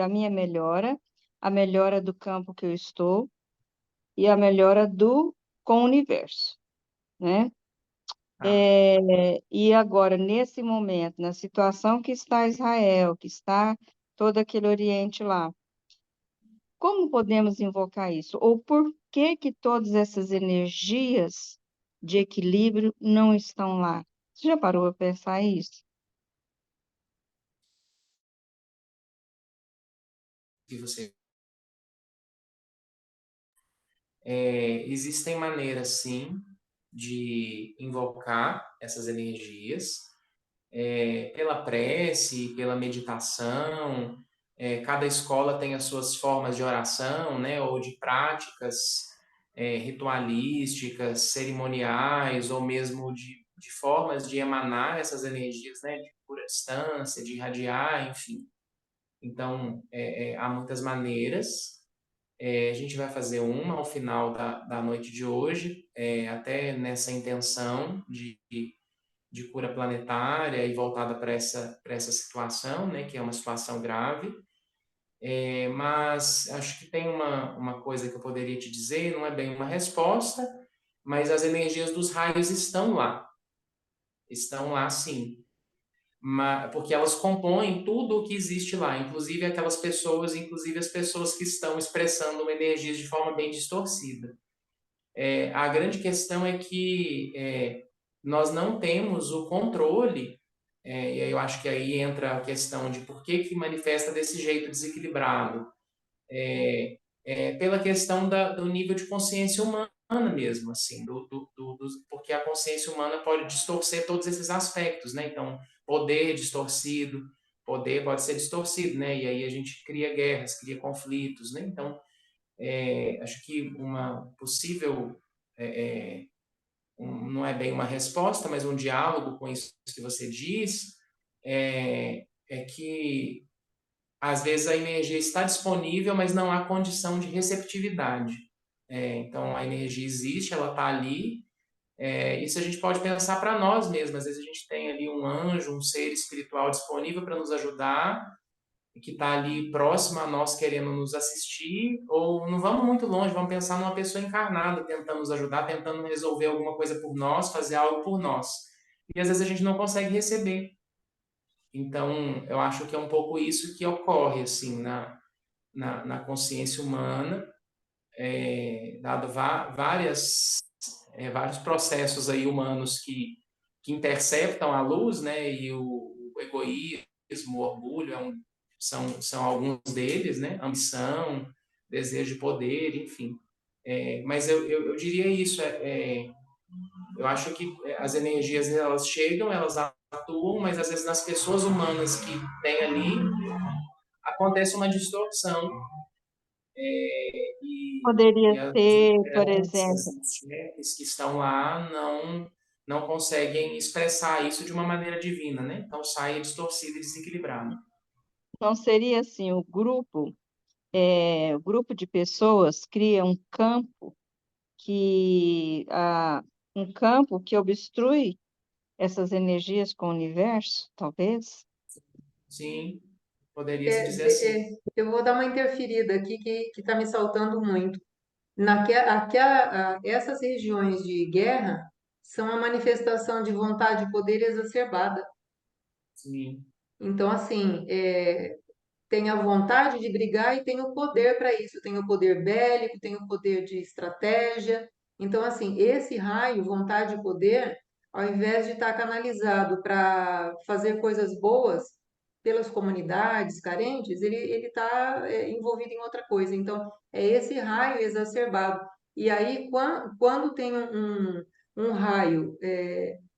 a minha melhora, a melhora do campo que eu estou e a melhora com o universo, né?
Tá.
E agora, nesse momento, na situação que está Israel, que está todo aquele Oriente lá, como podemos invocar isso? Ou por que que todas essas energias de equilíbrio não estão lá? Você já parou para pensar isso?
Que você existem maneiras, sim, de invocar essas energias, pela prece, pela meditação. Cada escola tem as suas formas de oração, né, ou de práticas ritualísticas, cerimoniais, ou mesmo de formas de emanar essas energias, né, de pura distância, de irradiar, enfim. Então, há muitas maneiras. A gente vai fazer uma ao final da noite de hoje, até nessa intenção de cura planetária e voltada para essa situação, né, que é uma situação grave. Mas acho que tem uma coisa que eu poderia te dizer, não é bem uma resposta, mas as energias dos raios estão lá sim, porque elas compõem tudo o que existe lá, inclusive aquelas pessoas, inclusive as pessoas que estão expressando uma energia de forma bem distorcida. A grande questão é que nós não temos o controle, e aí eu acho que aí entra a questão de por que que manifesta desse jeito desequilibrado. Pela questão do nível de consciência humana mesmo, assim, porque a consciência humana pode distorcer todos esses aspectos, né? Então, poder distorcido, poder pode ser distorcido, né? E aí a gente cria guerras, cria conflitos, né? Então, acho que uma possível não é bem uma resposta, mas um diálogo com isso que você diz, é que às vezes a energia está disponível, mas não há condição de receptividade. Então a energia existe, ela está ali. Isso a gente pode pensar para nós mesmos. Às vezes a gente tem ali um anjo, um ser espiritual disponível para nos ajudar, que está ali próximo a nós querendo nos assistir, ou não vamos muito longe, vamos pensar numa pessoa encarnada tentando nos ajudar, tentando resolver alguma coisa por nós, fazer algo por nós. E às vezes a gente não consegue receber. Então, eu acho que é um pouco isso que ocorre assim na consciência humana, dado vários processos aí humanos que interceptam a luz, né? E o egoísmo, o orgulho são alguns deles, né? Ambição, desejo de poder, enfim. Mas eu diria isso, eu acho que as energias elas chegam, elas atuam, mas às vezes nas pessoas humanas que tem ali acontece uma distorção e
Poderia
as
ser, por
lideranças,
exemplo,
os chefes que estão lá não conseguem expressar isso de uma maneira divina, né? Então sai distorcido e desequilibrado.
não seria assim, o grupo de pessoas cria um campo que um campo que obstrui essas energias com o universo, talvez?
Sim, poderia se dizer assim.
Eu vou dar uma interferida aqui que está me saltando muito. Essas regiões de guerra são a manifestação de vontade e poder exacerbada.
Sim,
Então, assim, tem a vontade de brigar e tem o poder para isso. Tem o poder bélico, tem o poder de estratégia. Então, assim, esse raio, vontade e poder, ao invés de estar canalizado para fazer coisas boas pelas comunidades carentes, ele está envolvido em outra coisa. Então, é esse raio exacerbado. E aí, quando tem um raio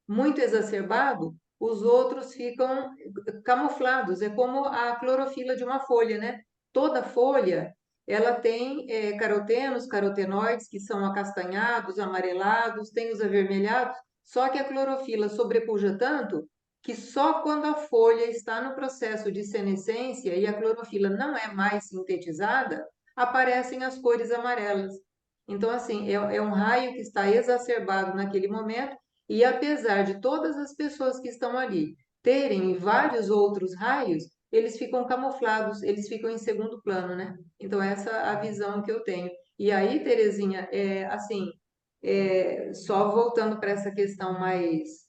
muito exacerbado, os outros ficam camuflados, é como a clorofila de uma folha, né? Toda folha, ela tem carotenos, carotenoides, que são acastanhados, amarelados, tem os avermelhados, só que a clorofila sobrepuja tanto que só quando a folha está no processo de senescência e a clorofila não é mais sintetizada, aparecem as cores amarelas. Então, assim, é um raio que está exacerbado naquele momento, e apesar de todas as pessoas que estão ali terem vários outros raios, eles ficam camuflados, eles ficam em segundo plano, né? Então, essa é a visão que eu tenho. E aí, Terezinha, assim, só voltando para essa questão mais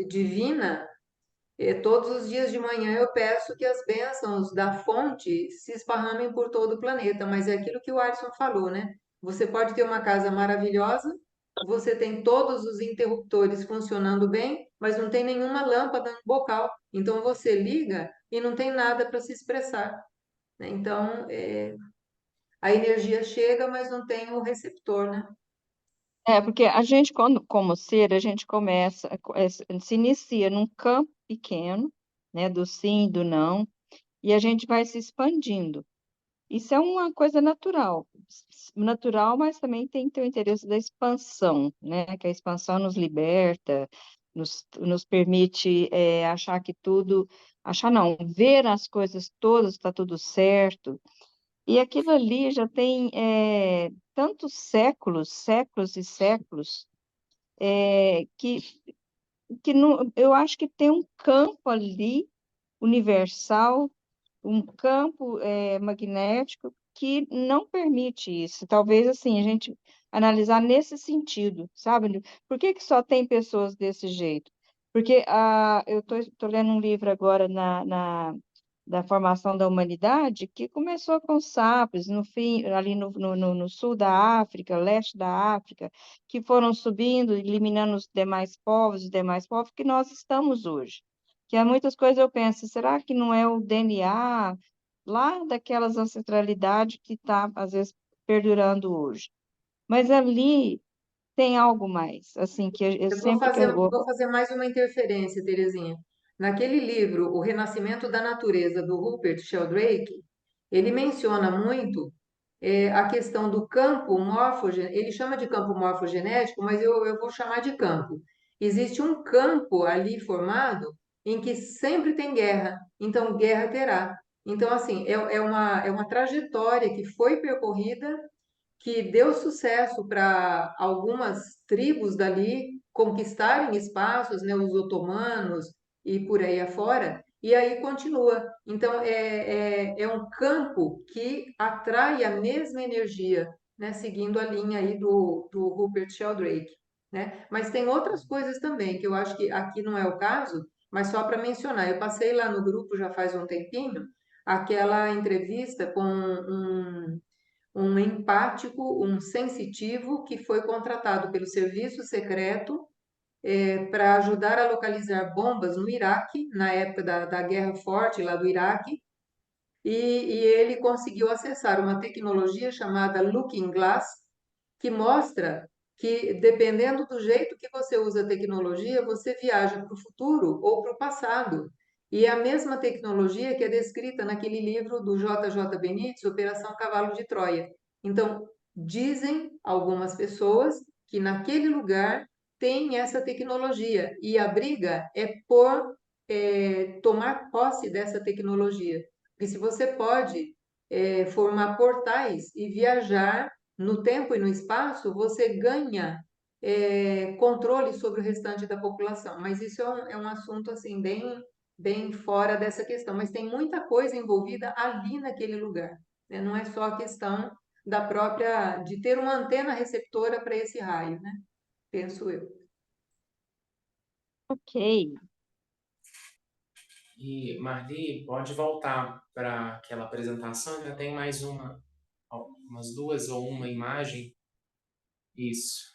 divina, todos os dias de manhã eu peço que as bênçãos da fonte se esparramem por todo o planeta, mas é aquilo que o Alisson falou, né? Você pode ter uma casa maravilhosa, você tem todos os interruptores funcionando bem, mas não tem nenhuma lâmpada no bocal. Então você liga e não tem nada para se expressar, né? Então a energia chega, mas não tem o receptor, né?
Porque a gente, quando, como ser, a gente começa, se inicia num campo pequeno, né, do sim, do não, e a gente vai se expandindo. Isso é uma coisa natural, natural, mas também tem que ter o interesse da expansão, né? Que a expansão nos liberta, nos permite achar que tudo, achar não, ver as coisas todas, está tudo certo. E aquilo ali já tem tantos séculos, séculos e séculos, que eu acho que tem um campo ali universal, um campo magnético que não permite isso. Talvez assim a gente analisar nesse sentido, sabe? Por que que só tem pessoas desse jeito? Porque eu tô lendo um livro agora da formação da humanidade que começou com sapos no fim ali no sul da África, leste da África, que foram subindo, eliminando os demais povos que nós estamos hoje. Que há muitas coisas eu penso, será que não é o DNA lá daquelas ancestralidades que está, às vezes, perdurando hoje? Mas ali tem algo mais, assim, que eu
Eu vou
sempre que
fazer,
eu...
vou fazer mais uma interferência, Terezinha. Naquele livro, O Renascimento da Natureza, do Rupert Sheldrake, ele menciona muito a questão do campo morfogenético. Ele chama de campo morfogenético, mas eu vou chamar de campo. Existe um campo ali formado em que sempre tem guerra, então guerra terá. Então, assim, é uma trajetória que foi percorrida, que deu sucesso para algumas tribos dali conquistarem espaços, né, os otomanos e por aí afora, e aí continua. Então, é um campo que atrai a mesma energia, né, seguindo a linha aí do Rupert Sheldrake, né? Mas tem outras coisas também, que eu acho que aqui não é o caso, mas só para mencionar. Eu passei lá no grupo já faz um tempinho, aquela entrevista com um empático, um sensitivo que foi contratado pelo serviço secreto para ajudar a localizar bombas no Iraque, na época da Guerra Forte lá do Iraque, e ele conseguiu acessar uma tecnologia chamada Looking Glass, que mostra que, dependendo do jeito que você usa a tecnologia, você viaja para o futuro ou para o passado. E é a mesma tecnologia que é descrita naquele livro do J.J. Benítez, Operação Cavalo de Troia. Então, dizem algumas pessoas que naquele lugar tem essa tecnologia, e a briga é por tomar posse dessa tecnologia. Porque se você pode formar portais e viajar no tempo e no espaço, você ganha controle sobre o restante da população. Mas isso é um assunto assim bem fora dessa questão. Mas tem muita coisa envolvida ali naquele lugar, né? Não é só a questão da própria de ter uma antena receptora para esse raio, né? Penso eu.
Ok.
E, Marli, pode voltar para aquela apresentação, já tem mais umas duas ou uma imagem. Isso.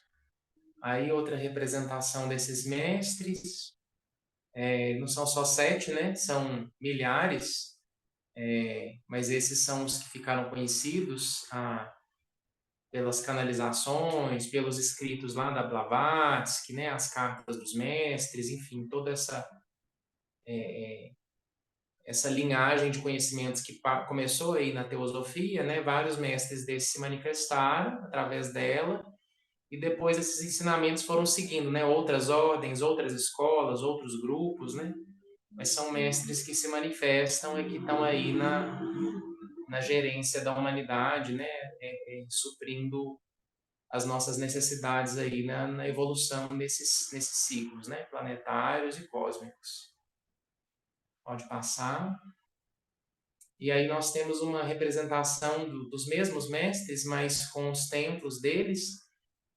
Aí outra representação desses mestres, não são só 7, né? São milhares, mas esses são os que ficaram conhecidos pelas canalizações, pelos escritos lá da Blavatsky, né? As cartas dos mestres, enfim, toda essa linhagem de conhecimentos que começou aí na teosofia, né? Vários mestres desses se manifestaram através dela, e depois esses ensinamentos foram seguindo, né? Outras ordens, outras escolas, outros grupos, né? Mas são mestres que se manifestam e que estão aí na gerência da humanidade, né? Suprindo as nossas necessidades aí na evolução nesses ciclos, né? Planetários e cósmicos. Pode passar. E aí nós temos uma representação dos mesmos mestres, mas com os templos deles,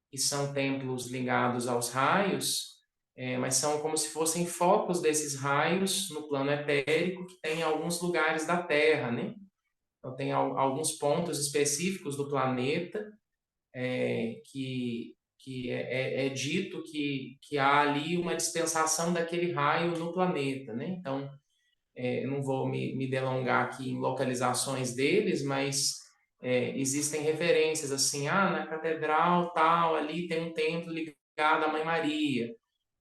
que são templos ligados aos raios, mas são como se fossem focos desses raios no plano etérico que tem em alguns lugares da Terra, né? Então tem alguns pontos específicos do planeta que é dito que há ali uma dispensação daquele raio no planeta, né? Então eu não vou me delongar aqui em localizações deles, mas existem referências assim, na catedral tal, ali tem um templo ligado à Mãe Maria.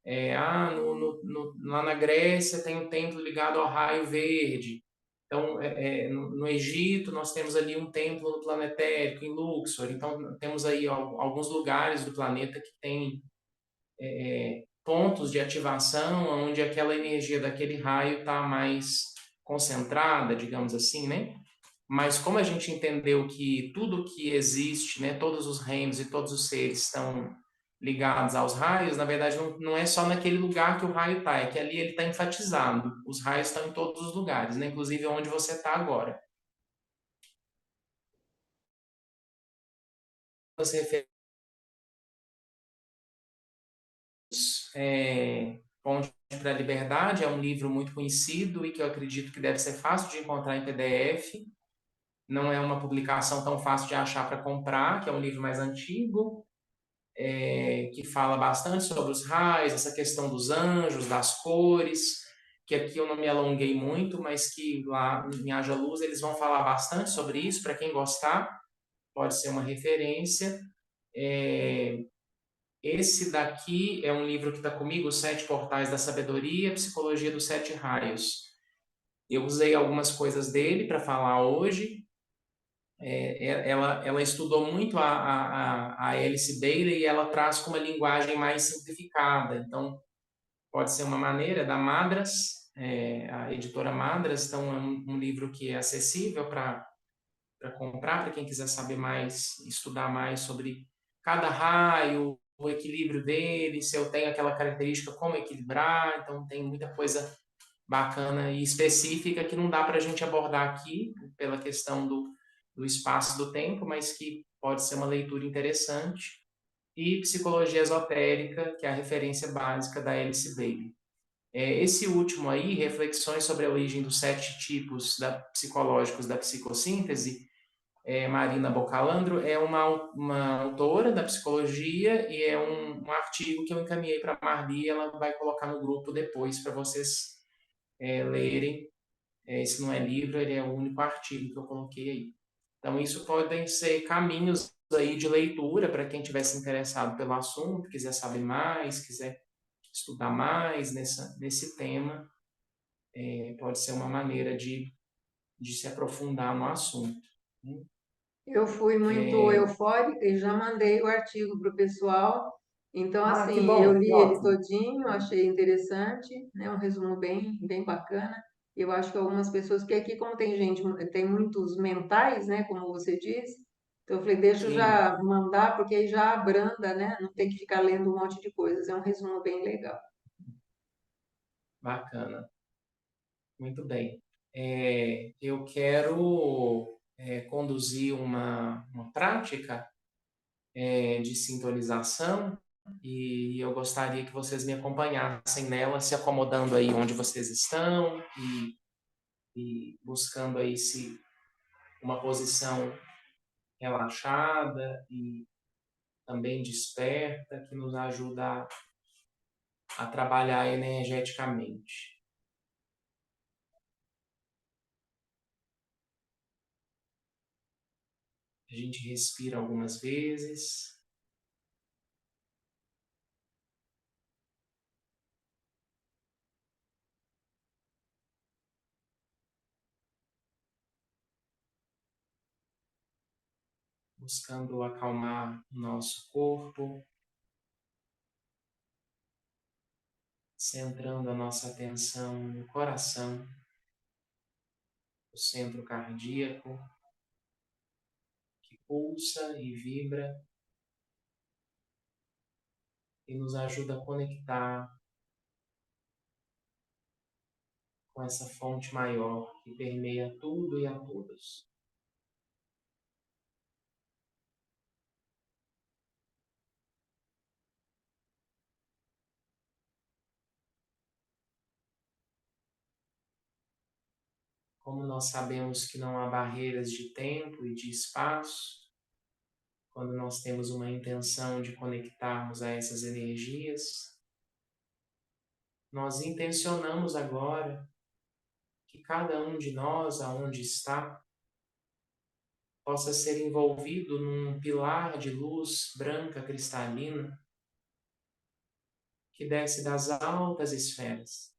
Lá na Grécia tem um templo ligado ao raio verde. Então, no Egito, nós temos ali um templo no planetérico, em Luxor. Então, temos aí alguns lugares do planeta que tem pontos de ativação onde aquela energia daquele raio está mais concentrada, digamos assim, né? Mas como a gente entendeu que tudo que existe, né, todos os reinos e todos os seres estão ligados aos raios, na verdade não é só naquele lugar que o raio está, é que ali ele está enfatizado. Os raios estão em todos os lugares, né, inclusive onde você está agora. As referências, Ponte para a Liberdade é um livro muito conhecido e que eu acredito que deve ser fácil de encontrar em PDF. Não é uma publicação tão fácil de achar para comprar, que é um livro mais antigo, que fala bastante sobre os raios, essa questão dos anjos, das cores, que aqui eu não me alonguei muito, mas que lá em Haja Luz eles vão falar bastante sobre isso, para quem gostar, pode ser uma referência. Esse daqui é um livro que está comigo, Os Sete Portais da Sabedoria, Psicologia dos Sete Raios. Eu usei algumas coisas dele para falar hoje. Ela estudou muito a Alice Bailey e ela traz com uma linguagem mais simplificada. Então, pode ser uma maneira da Madras, a editora Madras. Então, é um livro que é acessível para comprar, para quem quiser saber mais, estudar mais sobre cada raio, o equilíbrio dele, se eu tenho aquela característica, como equilibrar. Então, tem muita coisa bacana e específica que não dá para a gente abordar aqui, pela questão do espaço e do tempo, mas que pode ser uma leitura interessante. E Psicologia Esotérica, que é a referência básica da Alice Bailey. Esse último aí, Reflexões sobre a Origem dos Sete Tipos Psicológicos da Psicossíntese, Marina Bocalandro, é uma autora da psicologia e é um artigo que eu encaminhei para a Marli e ela vai colocar no grupo depois para vocês lerem. Esse não é livro, ele é o único artigo que eu coloquei aí. Então, isso podem ser caminhos aí de leitura para quem tivesse interessado pelo assunto, quiser saber mais, quiser estudar mais nesse tema, pode ser uma maneira de se aprofundar no assunto.
Eu fui muito eufórica e já mandei o artigo para o pessoal. Então,
Que
assim, eu
bom, que
li ele
ótimo.
todinho, achei interessante, né? Um resumo bem bacana. Eu acho que algumas pessoas, porque aqui como tem gente, tem muitos mentais, né? Como você disse, Então eu falei, deixa eu
Sim,
já mandar, porque aí já abranda, né? Não tem que ficar lendo um monte de coisas. É um resumo bem legal.
bacana. Muito bem. Eu quero conduzir uma prática de sintonização e eu gostaria que vocês me acompanhassem nela, se acomodando aí onde vocês estão e buscando aí se uma posição relaxada e também desperta, que nos ajuda a trabalhar energeticamente. A gente respira algumas vezes. Buscando acalmar o nosso corpo, centrando a nossa atenção no coração, o centro cardíaco, que pulsa e vibra e nos ajuda a conectar com essa fonte maior que permeia tudo e a todos. Como nós sabemos que não há barreiras de tempo e de espaço, quando nós temos uma intenção de conectarmos a essas energias, nós intencionamos agora que cada um de nós, aonde está, possa ser envolvido num pilar de luz branca cristalina que desce das altas esferas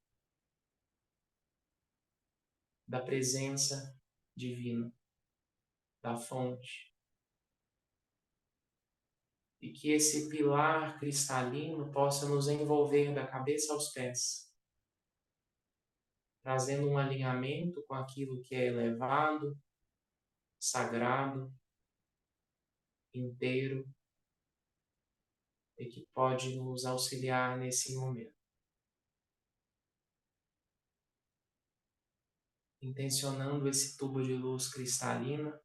da presença divina, da fonte. E que esse pilar cristalino possa nos envolver da cabeça aos pés, trazendo um alinhamento com aquilo que é elevado, sagrado, inteiro e que pode nos auxiliar nesse momento. Intencionando esse tubo de luz cristalina,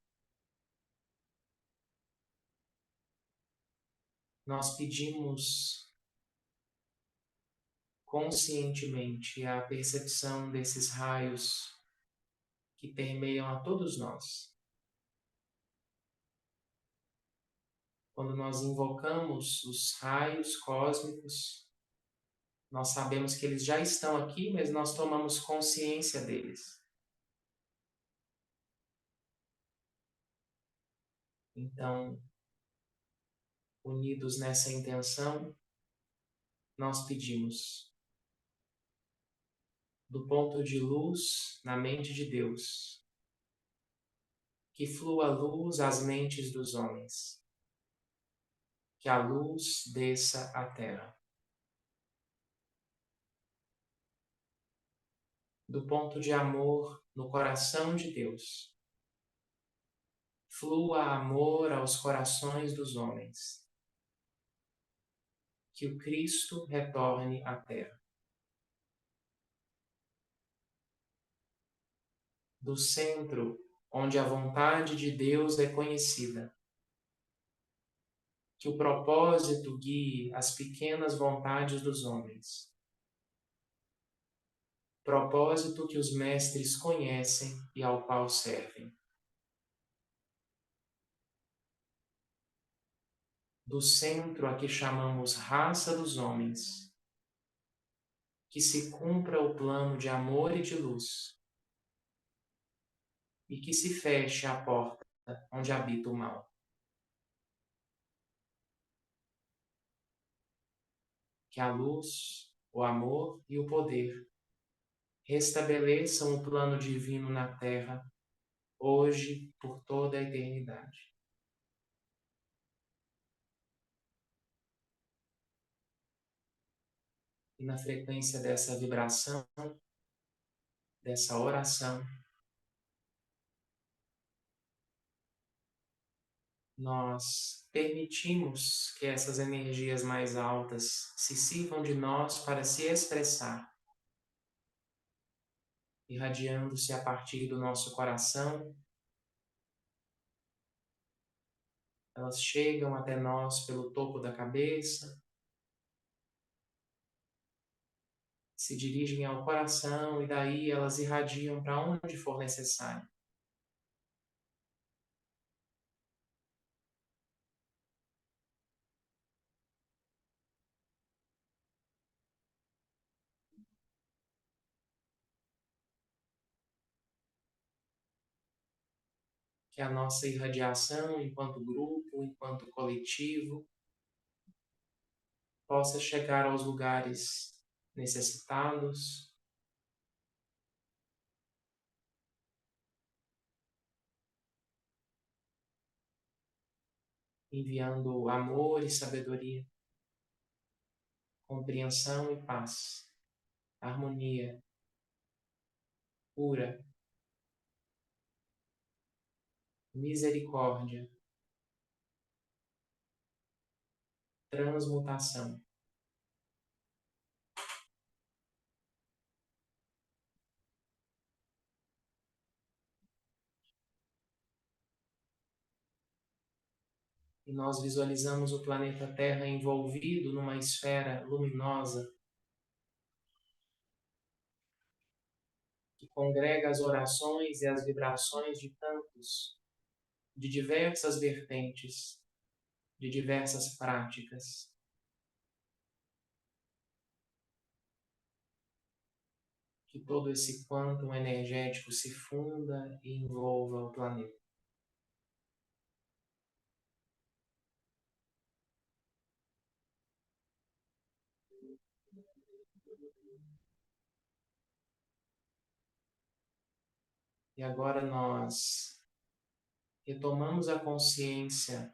nós pedimos conscientemente a percepção desses raios que permeiam a todos nós. Quando nós invocamos os raios cósmicos, nós sabemos que eles já estão aqui, mas nós tomamos consciência deles. Então, unidos nessa intenção, nós pedimos, do ponto de luz na mente de Deus, que flua a luz às mentes dos homens, que a luz desça à terra. Do ponto de amor no coração de Deus, flua amor aos corações dos homens, que o Cristo retorne à terra. Do centro, onde a vontade de Deus é conhecida, que o propósito guie as pequenas vontades dos homens, propósito que os mestres conhecem e ao qual servem. Do centro a que chamamos raça dos homens, que se cumpra o plano de amor e de luz, e que se feche a porta onde habita o mal. Que a luz, o amor e o poder restabeleçam o plano divino na terra, hoje, por toda a eternidade. E na frequência dessa vibração, dessa oração, nós permitimos que essas energias mais altas se sirvam de nós para se expressar, irradiando-se a partir do nosso coração. Elas chegam até nós pelo topo da cabeça, se dirigem ao coração e daí elas irradiam para onde for necessário. Que a nossa irradiação, enquanto grupo, enquanto coletivo, possa chegar aos lugares necessitados, enviando amor e sabedoria, compreensão e paz, harmonia, cura, misericórdia, transmutação. E nós visualizamos o planeta Terra envolvido numa esfera luminosa que congrega as orações e as vibrações de tantos, de diversas vertentes, de diversas práticas. Que todo esse quantum energético se funda e envolva o planeta. E agora nós retomamos a consciência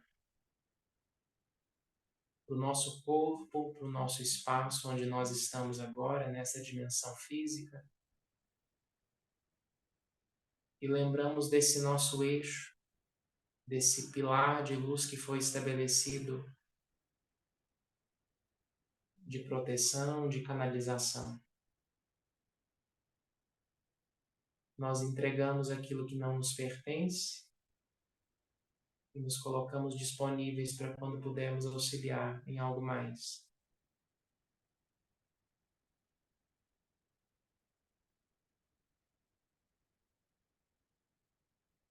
do nosso corpo, do nosso espaço onde nós estamos agora, nessa dimensão física. E lembramos desse nosso eixo, desse pilar de luz que foi estabelecido de proteção, de canalização. Nós entregamos aquilo que não nos pertence e nos colocamos disponíveis para quando pudermos auxiliar em algo mais.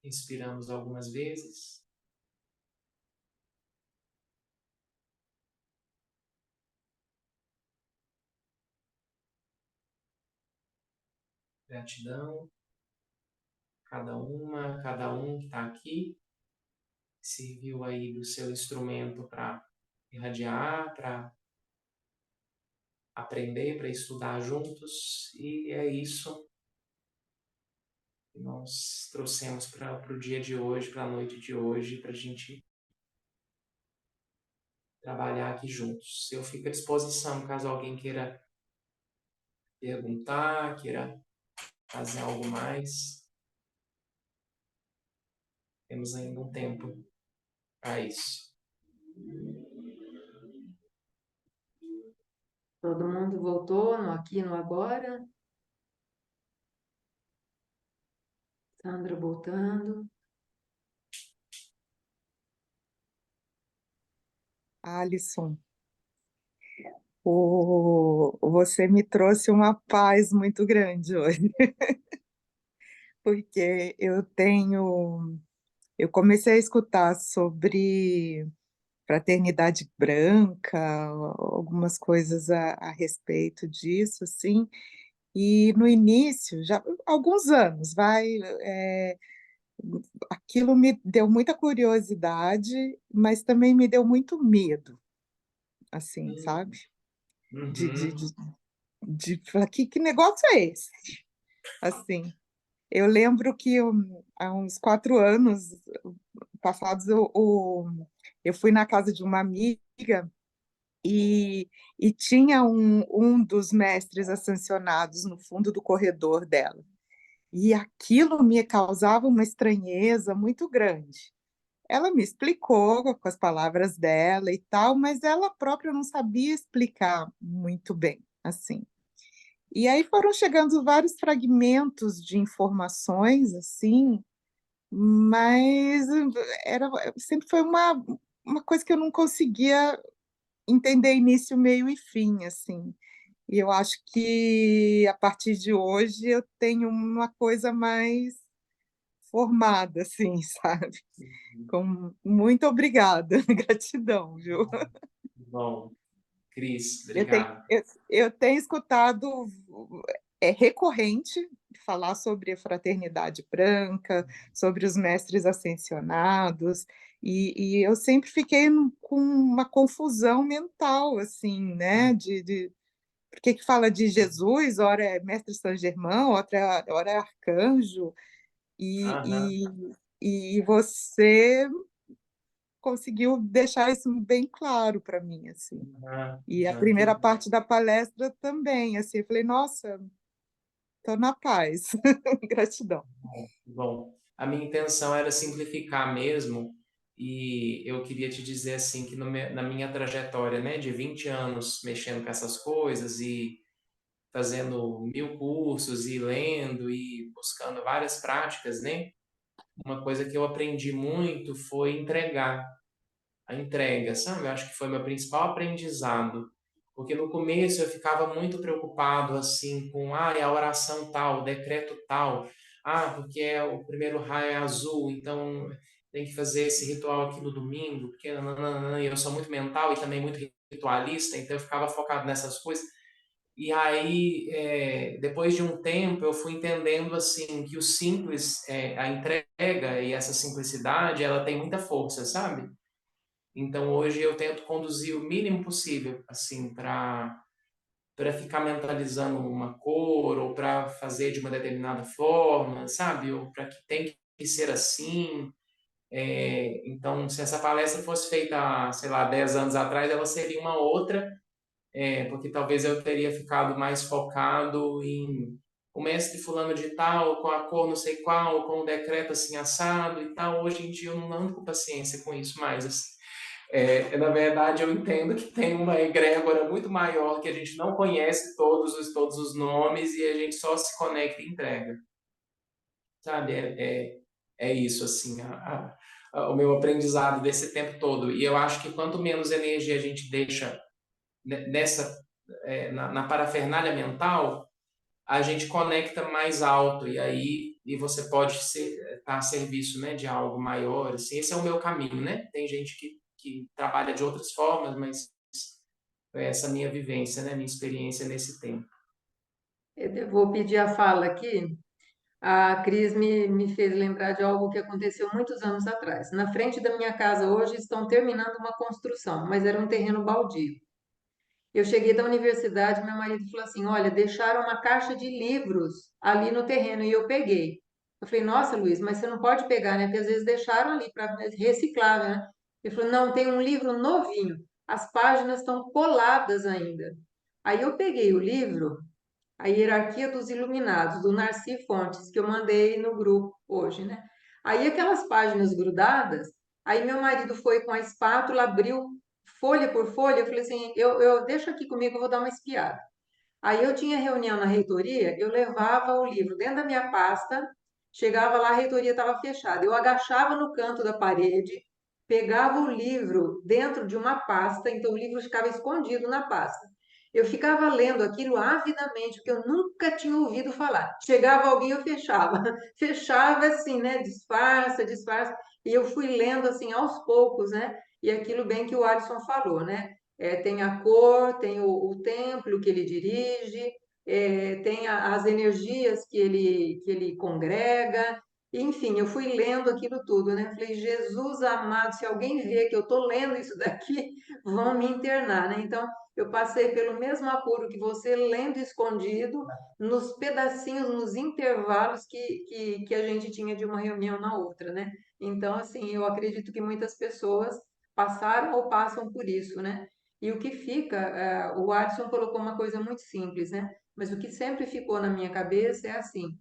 Inspiramos algumas vezes. Gratidão. Cada um que está aqui, serviu aí do seu instrumento para irradiar, para aprender, para estudar juntos. E é isso que nós trouxemos para o dia de hoje, para a noite de hoje, para a gente trabalhar aqui juntos. Eu fico à disposição, caso alguém queira perguntar, queira fazer algo mais. Temos ainda um tempo para isso.
Todo mundo voltou no aqui, no agora. Sandra voltando.
Alisson, você me trouxe uma paz muito grande hoje, porque eu comecei a escutar sobre fraternidade branca, algumas coisas a respeito disso, assim, e no início, já há alguns anos, aquilo me deu muita curiosidade, mas também me deu muito medo, assim, sabe? De falar, que negócio é esse? Assim, eu lembro que há uns 4 anos passados eu fui na casa de uma amiga e tinha um dos mestres ascensionados no fundo do corredor dela. E aquilo me causava uma estranheza muito grande. ela me explicou com as palavras dela e tal, mas ela própria não sabia explicar muito bem, assim. E aí foram chegando vários fragmentos de informações, assim, mas era, sempre foi uma coisa que eu não conseguia entender início, meio e fim, assim. E eu acho que a partir de hoje eu tenho uma coisa mais formada, assim, sabe? Muito obrigada, gratidão, viu?
Bom, Cris,
Eu tenho,
obrigado.
eu tenho escutado, é recorrente falar sobre a fraternidade branca, sobre os mestres ascensionados, e eu sempre fiquei com uma confusão mental, assim, né? Porque que fala de Jesus, ora é mestre Saint Germain, ora é arcanjo,
Aham,
e, e você conseguiu deixar isso bem claro para mim, assim.
aham,
E a
que
primeira parte da palestra também, assim, eu falei, nossa, estou na paz. Gratidão.
bom. A minha intenção era simplificar mesmo, e eu queria te dizer assim que na minha trajetória, né, de 20 anos mexendo com essas coisas e fazendo 1000 cursos e lendo e buscando várias práticas, né? Uma coisa que eu aprendi muito foi entregar. A entrega, sabe? Eu acho que foi meu principal aprendizado. Porque no começo eu ficava muito preocupado assim com a oração tal, o decreto tal. Porque o primeiro raio é azul, então tem que fazer esse ritual aqui no domingo, porque nananana, e eu sou muito mental e também muito ritualista, então eu ficava focado nessas coisas. E aí, depois de um tempo, eu fui entendendo assim que o simples, a entrega e essa simplicidade, ela tem muita força, sabe? Então hoje eu tento conduzir o mínimo possível, assim, para ficar mentalizando uma cor ou para fazer de uma determinada forma, sabe? Ou para que tem que ser assim. Então, se essa palestra fosse feita, sei lá, 10 anos atrás, ela seria uma outra, porque talvez eu teria ficado mais focado em o mestre fulano de tal, com a cor não sei qual, com o decreto assim assado e tal. Hoje em dia eu não ando com paciência com isso mais, assim. Na verdade, eu entendo que tem uma egrégora muito maior que a gente não conhece todos os nomes e a gente só se conecta e entrega, sabe? É isso, assim, o meu aprendizado desse tempo todo. E eu acho que quanto menos energia a gente deixa nessa, na parafernália mental, a gente conecta mais alto e você pode estar a serviço, né, de algo maior. Assim, esse é o meu caminho, né? Tem gente que trabalha de outras formas, mas é essa minha vivência, né, minha experiência nesse tempo.
Eu vou pedir a fala aqui. A Cris me fez lembrar de algo que aconteceu muitos anos atrás. Na frente da minha casa hoje estão terminando uma construção, mas era um terreno baldio. Eu cheguei da universidade, meu marido falou assim: Olha, deixaram uma caixa de livros ali no terreno e eu peguei. Eu falei: Nossa, Luiz, mas você não pode pegar, né? Porque às vezes deixaram ali para reciclar, né? Ele falou: Não, tem um livro novinho, as páginas estão coladas ainda. Aí eu peguei o livro, A Hierarquia dos Iluminados, do Narci Fontes, que eu mandei no grupo hoje, né? Aí aquelas páginas grudadas, aí meu marido foi com a espátula, abriu folha por folha, eu falei assim, eu deixo aqui comigo, eu vou dar uma espiada. Aí eu tinha reunião na reitoria, eu levava o livro dentro da minha pasta, chegava lá, a reitoria estava fechada. Eu agachava no canto da parede, pegava o livro dentro de uma pasta, então o livro ficava escondido na pasta. Eu ficava lendo aquilo avidamente, porque eu nunca tinha ouvido falar. Chegava alguém, eu fechava. Fechava assim, né? Disfarça, disfarça. E eu fui lendo assim aos poucos, né? E aquilo bem que o Alisson falou, né? Tem a cor, tem o templo que ele dirige, tem as energias que ele congrega. Enfim, eu fui lendo aquilo tudo, né? Falei, Jesus amado, se alguém vê que eu estou lendo isso daqui, vão me internar, né? Então, eu passei pelo mesmo apuro que você, lendo escondido, nos pedacinhos, nos intervalos que a gente tinha de uma reunião na outra, né? Então, assim, eu acredito que muitas pessoas passaram ou passam por isso, né? E o que fica, o Adson colocou uma coisa muito simples, né? Mas o que sempre ficou na minha cabeça é assim: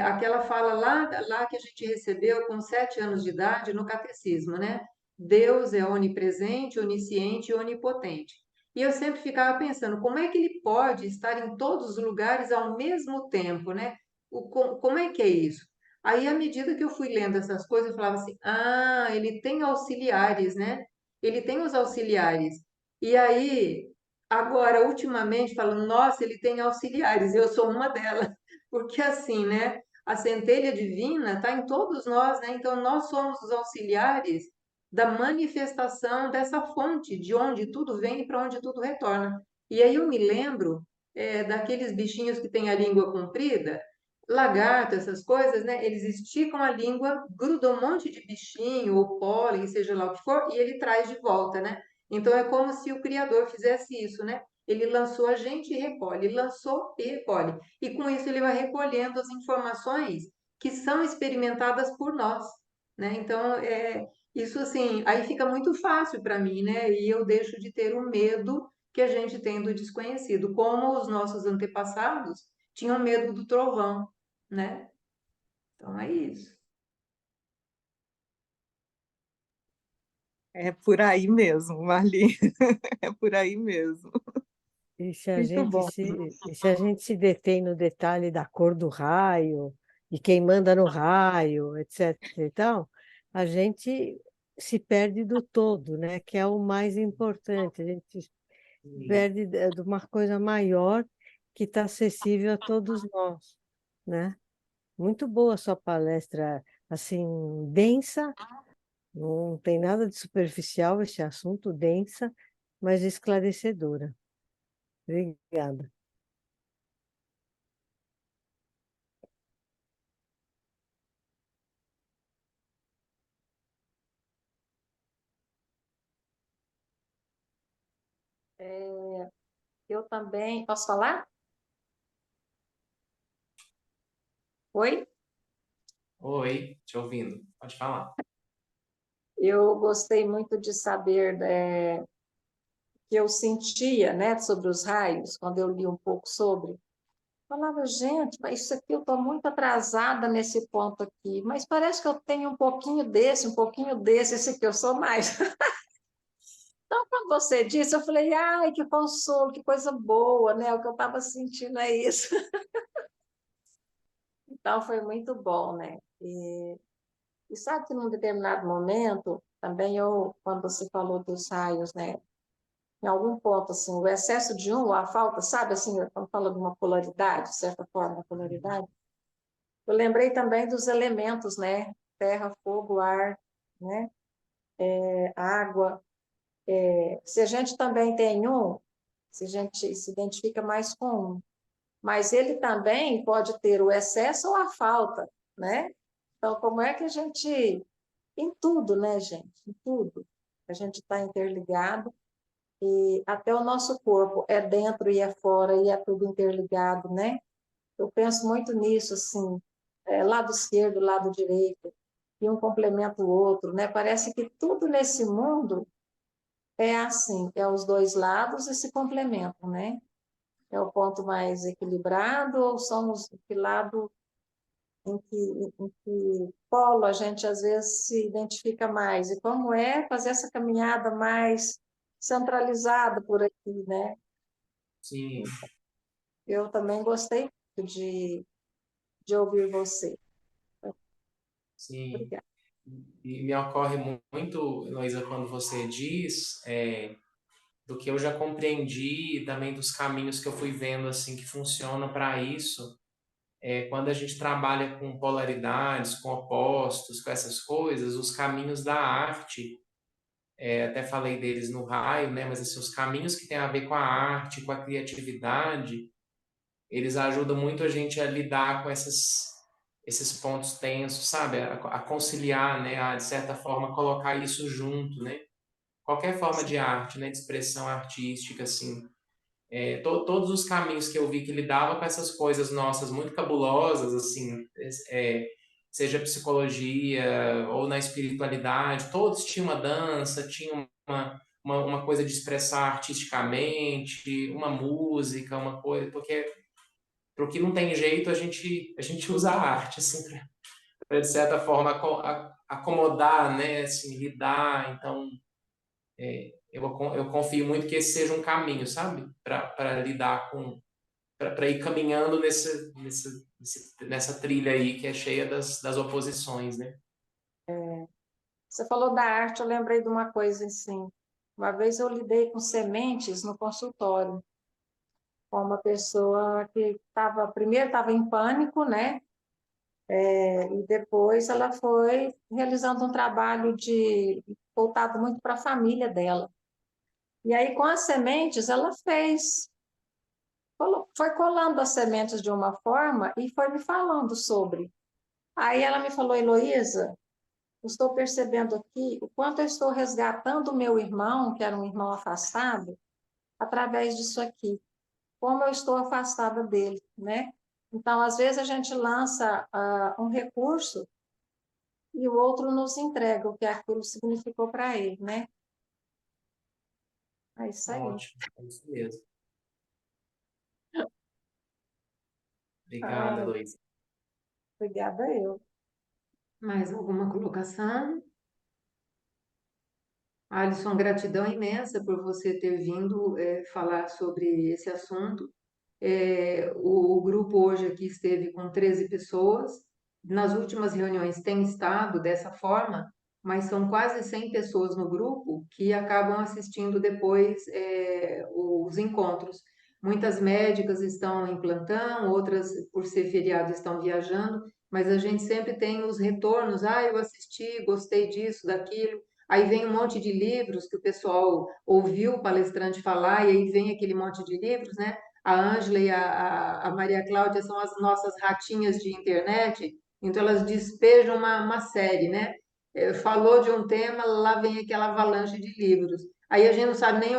aquela fala lá que a gente recebeu com 7 anos de idade no catecismo, né? Deus é onipresente, onisciente e onipotente. E eu sempre ficava pensando, como é que ele pode estar em todos os lugares ao mesmo tempo, né? Como é que é isso? Aí, à medida que eu fui lendo essas coisas, eu falava assim: ah, ele tem auxiliares, né? Ele tem os auxiliares. E aí, agora, ultimamente, falando, nossa, ele tem auxiliares, eu sou uma delas. Porque assim, né? A centelha divina está em todos nós, né? Então, nós somos os auxiliares da manifestação dessa fonte, de onde tudo vem e para onde tudo retorna. E aí eu me lembro daqueles bichinhos que têm a língua comprida, lagarto, essas coisas, né? Eles esticam a língua, grudam um monte de bichinho ou pólen, seja lá o que for, e ele traz de volta, né? Então é como se o Criador fizesse isso, né? Ele lançou a gente e recolhe, lançou e recolhe. E com isso ele vai recolhendo as informações que são experimentadas por nós, né? Então, isso assim, aí fica muito fácil para mim, né? E eu deixo de ter o medo que a gente tem do desconhecido, como os nossos antepassados tinham medo do trovão, né? Então é isso.
É por aí mesmo, Marli. É por aí mesmo.
E se a
Muito
gente
bom.
se detém no detalhe da cor do raio, e quem manda no raio, etc. e tal, a gente se perde do todo, né? Que é o mais importante. A gente se perde de uma coisa maior que está acessível a todos nós, né? Muito boa a sua palestra, assim, densa, não tem nada de superficial esse assunto, densa, mas esclarecedora. Obrigada.
Eu também. Posso falar? Oi?
Oi, te ouvindo. Pode falar.
Eu gostei muito de saber que eu sentia, né, sobre os raios, quando eu li um pouco sobre. Falava, gente, mas isso aqui eu estou muito atrasada nesse ponto aqui, mas parece que eu tenho um pouquinho desse, esse aqui eu sou mais. Então, quando você disse, eu falei, ai, que consolo, que coisa boa, né? O que eu estava sentindo é isso. Então, foi muito bom, né? E sabe que num determinado momento, também eu, quando você falou dos raios, né? Em algum ponto, assim, o excesso de um, a falta, sabe, assim, quando fala de uma polaridade, de certa forma, uma polaridade, eu lembrei também dos elementos, né? Terra, fogo, ar, né? Água. Se a gente também tem um, se a gente se identifica mais com um, mas ele também pode ter o excesso ou a falta, né? Então, como é que a gente, em tudo, né, gente? Em tudo, a gente está interligado e até o nosso corpo é dentro e é fora e é tudo interligado, né? Eu penso muito nisso, assim, lado esquerdo, lado direito, e um complementa o outro, né? Parece que tudo nesse mundo é assim, é os dois lados e se complementam, né? É o ponto mais equilibrado ou somos que lado em que polo a gente às vezes se identifica mais? E como é fazer essa caminhada mais centralizada por aqui, né?
Sim,
Eu também gostei muito de ouvir você.
sim.
Obrigada.
E me ocorre muito, Heloísa, quando você diz do que eu já compreendi e também dos caminhos que eu fui vendo assim que funcionam para isso. Quando a gente trabalha com polaridades, com opostos, com essas coisas, os caminhos da arte, até falei deles no raio, né? Mas assim, os caminhos que têm a ver com a arte, com a criatividade, eles ajudam muito a gente a lidar com esses pontos tensos, sabe? A conciliar, né? A, de certa forma, colocar isso junto, né? Qualquer forma de arte, né? De expressão artística, assim. Todos os caminhos que eu vi que lidava com essas coisas nossas muito cabulosas, assim, seja psicologia ou na espiritualidade, todos tinham uma dança, tinham uma coisa de expressar artisticamente, uma música, uma coisa, porque para o que não tem jeito, a gente usa a arte, assim, para de certa forma, acomodar, né, assim, lidar. Então, eu confio muito que esse seja um caminho, sabe? Para lidar com, para ir caminhando nessa trilha aí que é cheia das oposições, né?
Você falou da arte, eu lembrei de uma coisa assim. Uma vez eu lidei com sementes no consultório, com uma pessoa que primeiro estava em pânico, né? E depois ela foi realizando um trabalho voltado muito para a família dela. E aí, com as sementes, ela foi colando as sementes de uma forma e foi me falando sobre. Aí ela me falou, Heloísa, estou percebendo aqui o quanto eu estou resgatando o meu irmão, que era um irmão afastado, através disso aqui. Como eu estou afastada dele, né? Então, às vezes, a gente lança um recurso e o outro nos entrega o que aquilo significou para ele, né? É isso aí.
Ótimo, é isso mesmo. Obrigada,
Ah,
Luiz.
obrigada eu.
Mais alguma colocação? Alisson, gratidão imensa por você ter vindo falar sobre esse assunto. O grupo hoje aqui esteve com 13 pessoas. Nas últimas reuniões tem estado dessa forma, mas são quase 100 pessoas no grupo que acabam assistindo depois os encontros. Muitas médicas estão em plantão, outras, por ser feriado, estão viajando, mas a gente sempre tem os retornos. Ah, eu assisti, gostei disso, daquilo. Aí vem um monte de livros que o pessoal ouviu o palestrante falar, e aí vem aquele monte de livros, né? A Ângela e a Maria Cláudia são as nossas ratinhas de internet, então elas despejam uma série, né? Falou de um tema, lá vem aquela avalanche de livros. Aí a gente não sabe nem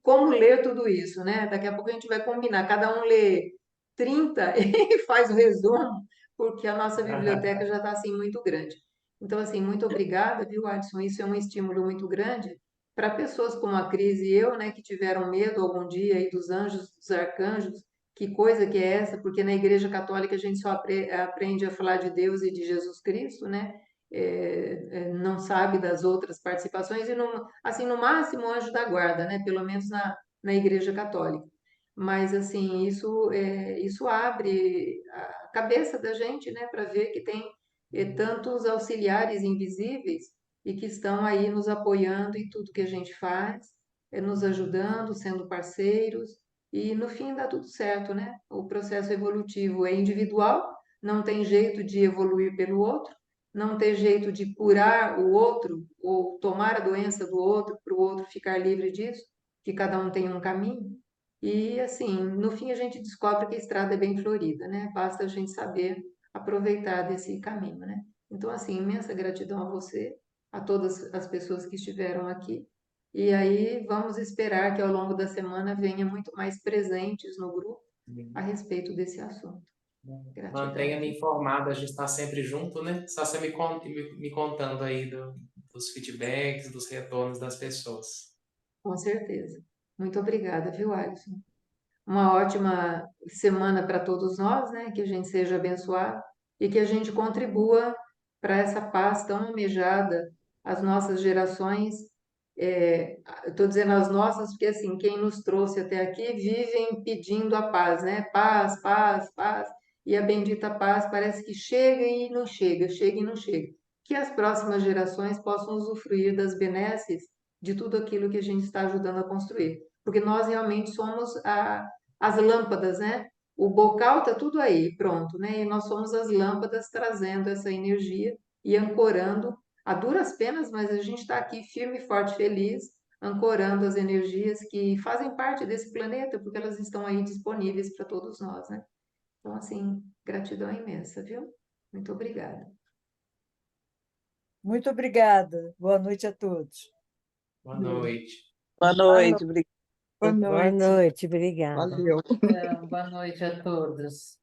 como ler tudo isso, né? Daqui a pouco a gente vai combinar, cada um lê 30 e faz o resumo, porque a nossa biblioteca já está assim muito grande. Então, assim, muito obrigada, viu, Adson? Isso é um estímulo muito grande para pessoas como a Cris e eu, né, que tiveram medo algum dia aí dos anjos, dos arcanjos. Que coisa que é essa? Porque na Igreja Católica a gente só aprende a falar de Deus e de Jesus Cristo, né? Não sabe das outras participações e, assim, no máximo, anjo da guarda, né? Pelo menos na Igreja Católica. Mas, assim, isso abre a cabeça da gente, né, para ver que tem tantos auxiliares invisíveis e que estão aí nos apoiando em tudo que a gente faz, nos ajudando, sendo parceiros, e no fim dá tudo certo, né? O processo evolutivo é individual, não tem jeito de evoluir pelo outro, não tem jeito de curar o outro ou tomar a doença do outro para o outro ficar livre disso, que cada um tem um caminho. E assim, no fim a gente descobre que a estrada é bem florida, né? Basta a gente saber aproveitar desse caminho, né? Então, assim, imensa gratidão a você, a todas as pessoas que estiveram aqui. E aí vamos esperar que ao longo da semana venha muito mais presentes no grupo a respeito desse assunto. Gratidão.
Mantenha-me informado, a gente está sempre junto, né? Só você me contando aí dos feedbacks, dos retornos das pessoas.
Com certeza. Muito obrigada, viu, Alisson? Uma ótima semana para todos nós, né? Que a gente seja abençoado e que a gente contribua para essa paz tão almejada. As nossas gerações, estou dizendo as nossas, porque assim, quem nos trouxe até aqui vivem pedindo a paz, né? Paz, paz, paz. E a bendita paz parece que chega e não chega, chega e não chega. Que as próximas gerações possam usufruir das benesses de tudo aquilo que a gente está ajudando a construir. Porque nós realmente somos as lâmpadas, né? O bocal está tudo aí, pronto, né? E nós somos as lâmpadas trazendo essa energia e ancorando, a duras penas, mas a gente está aqui firme, forte, feliz, ancorando as energias que fazem parte desse planeta, porque elas estão aí disponíveis para todos nós, né? Então, assim, gratidão imensa, viu? Muito obrigada.
Muito obrigada. Boa noite a todos.
Boa noite.
Boa noite, obrigada.
Boa
Boa
noite.
noite, obrigada.
Valeu.
Boa noite a todos.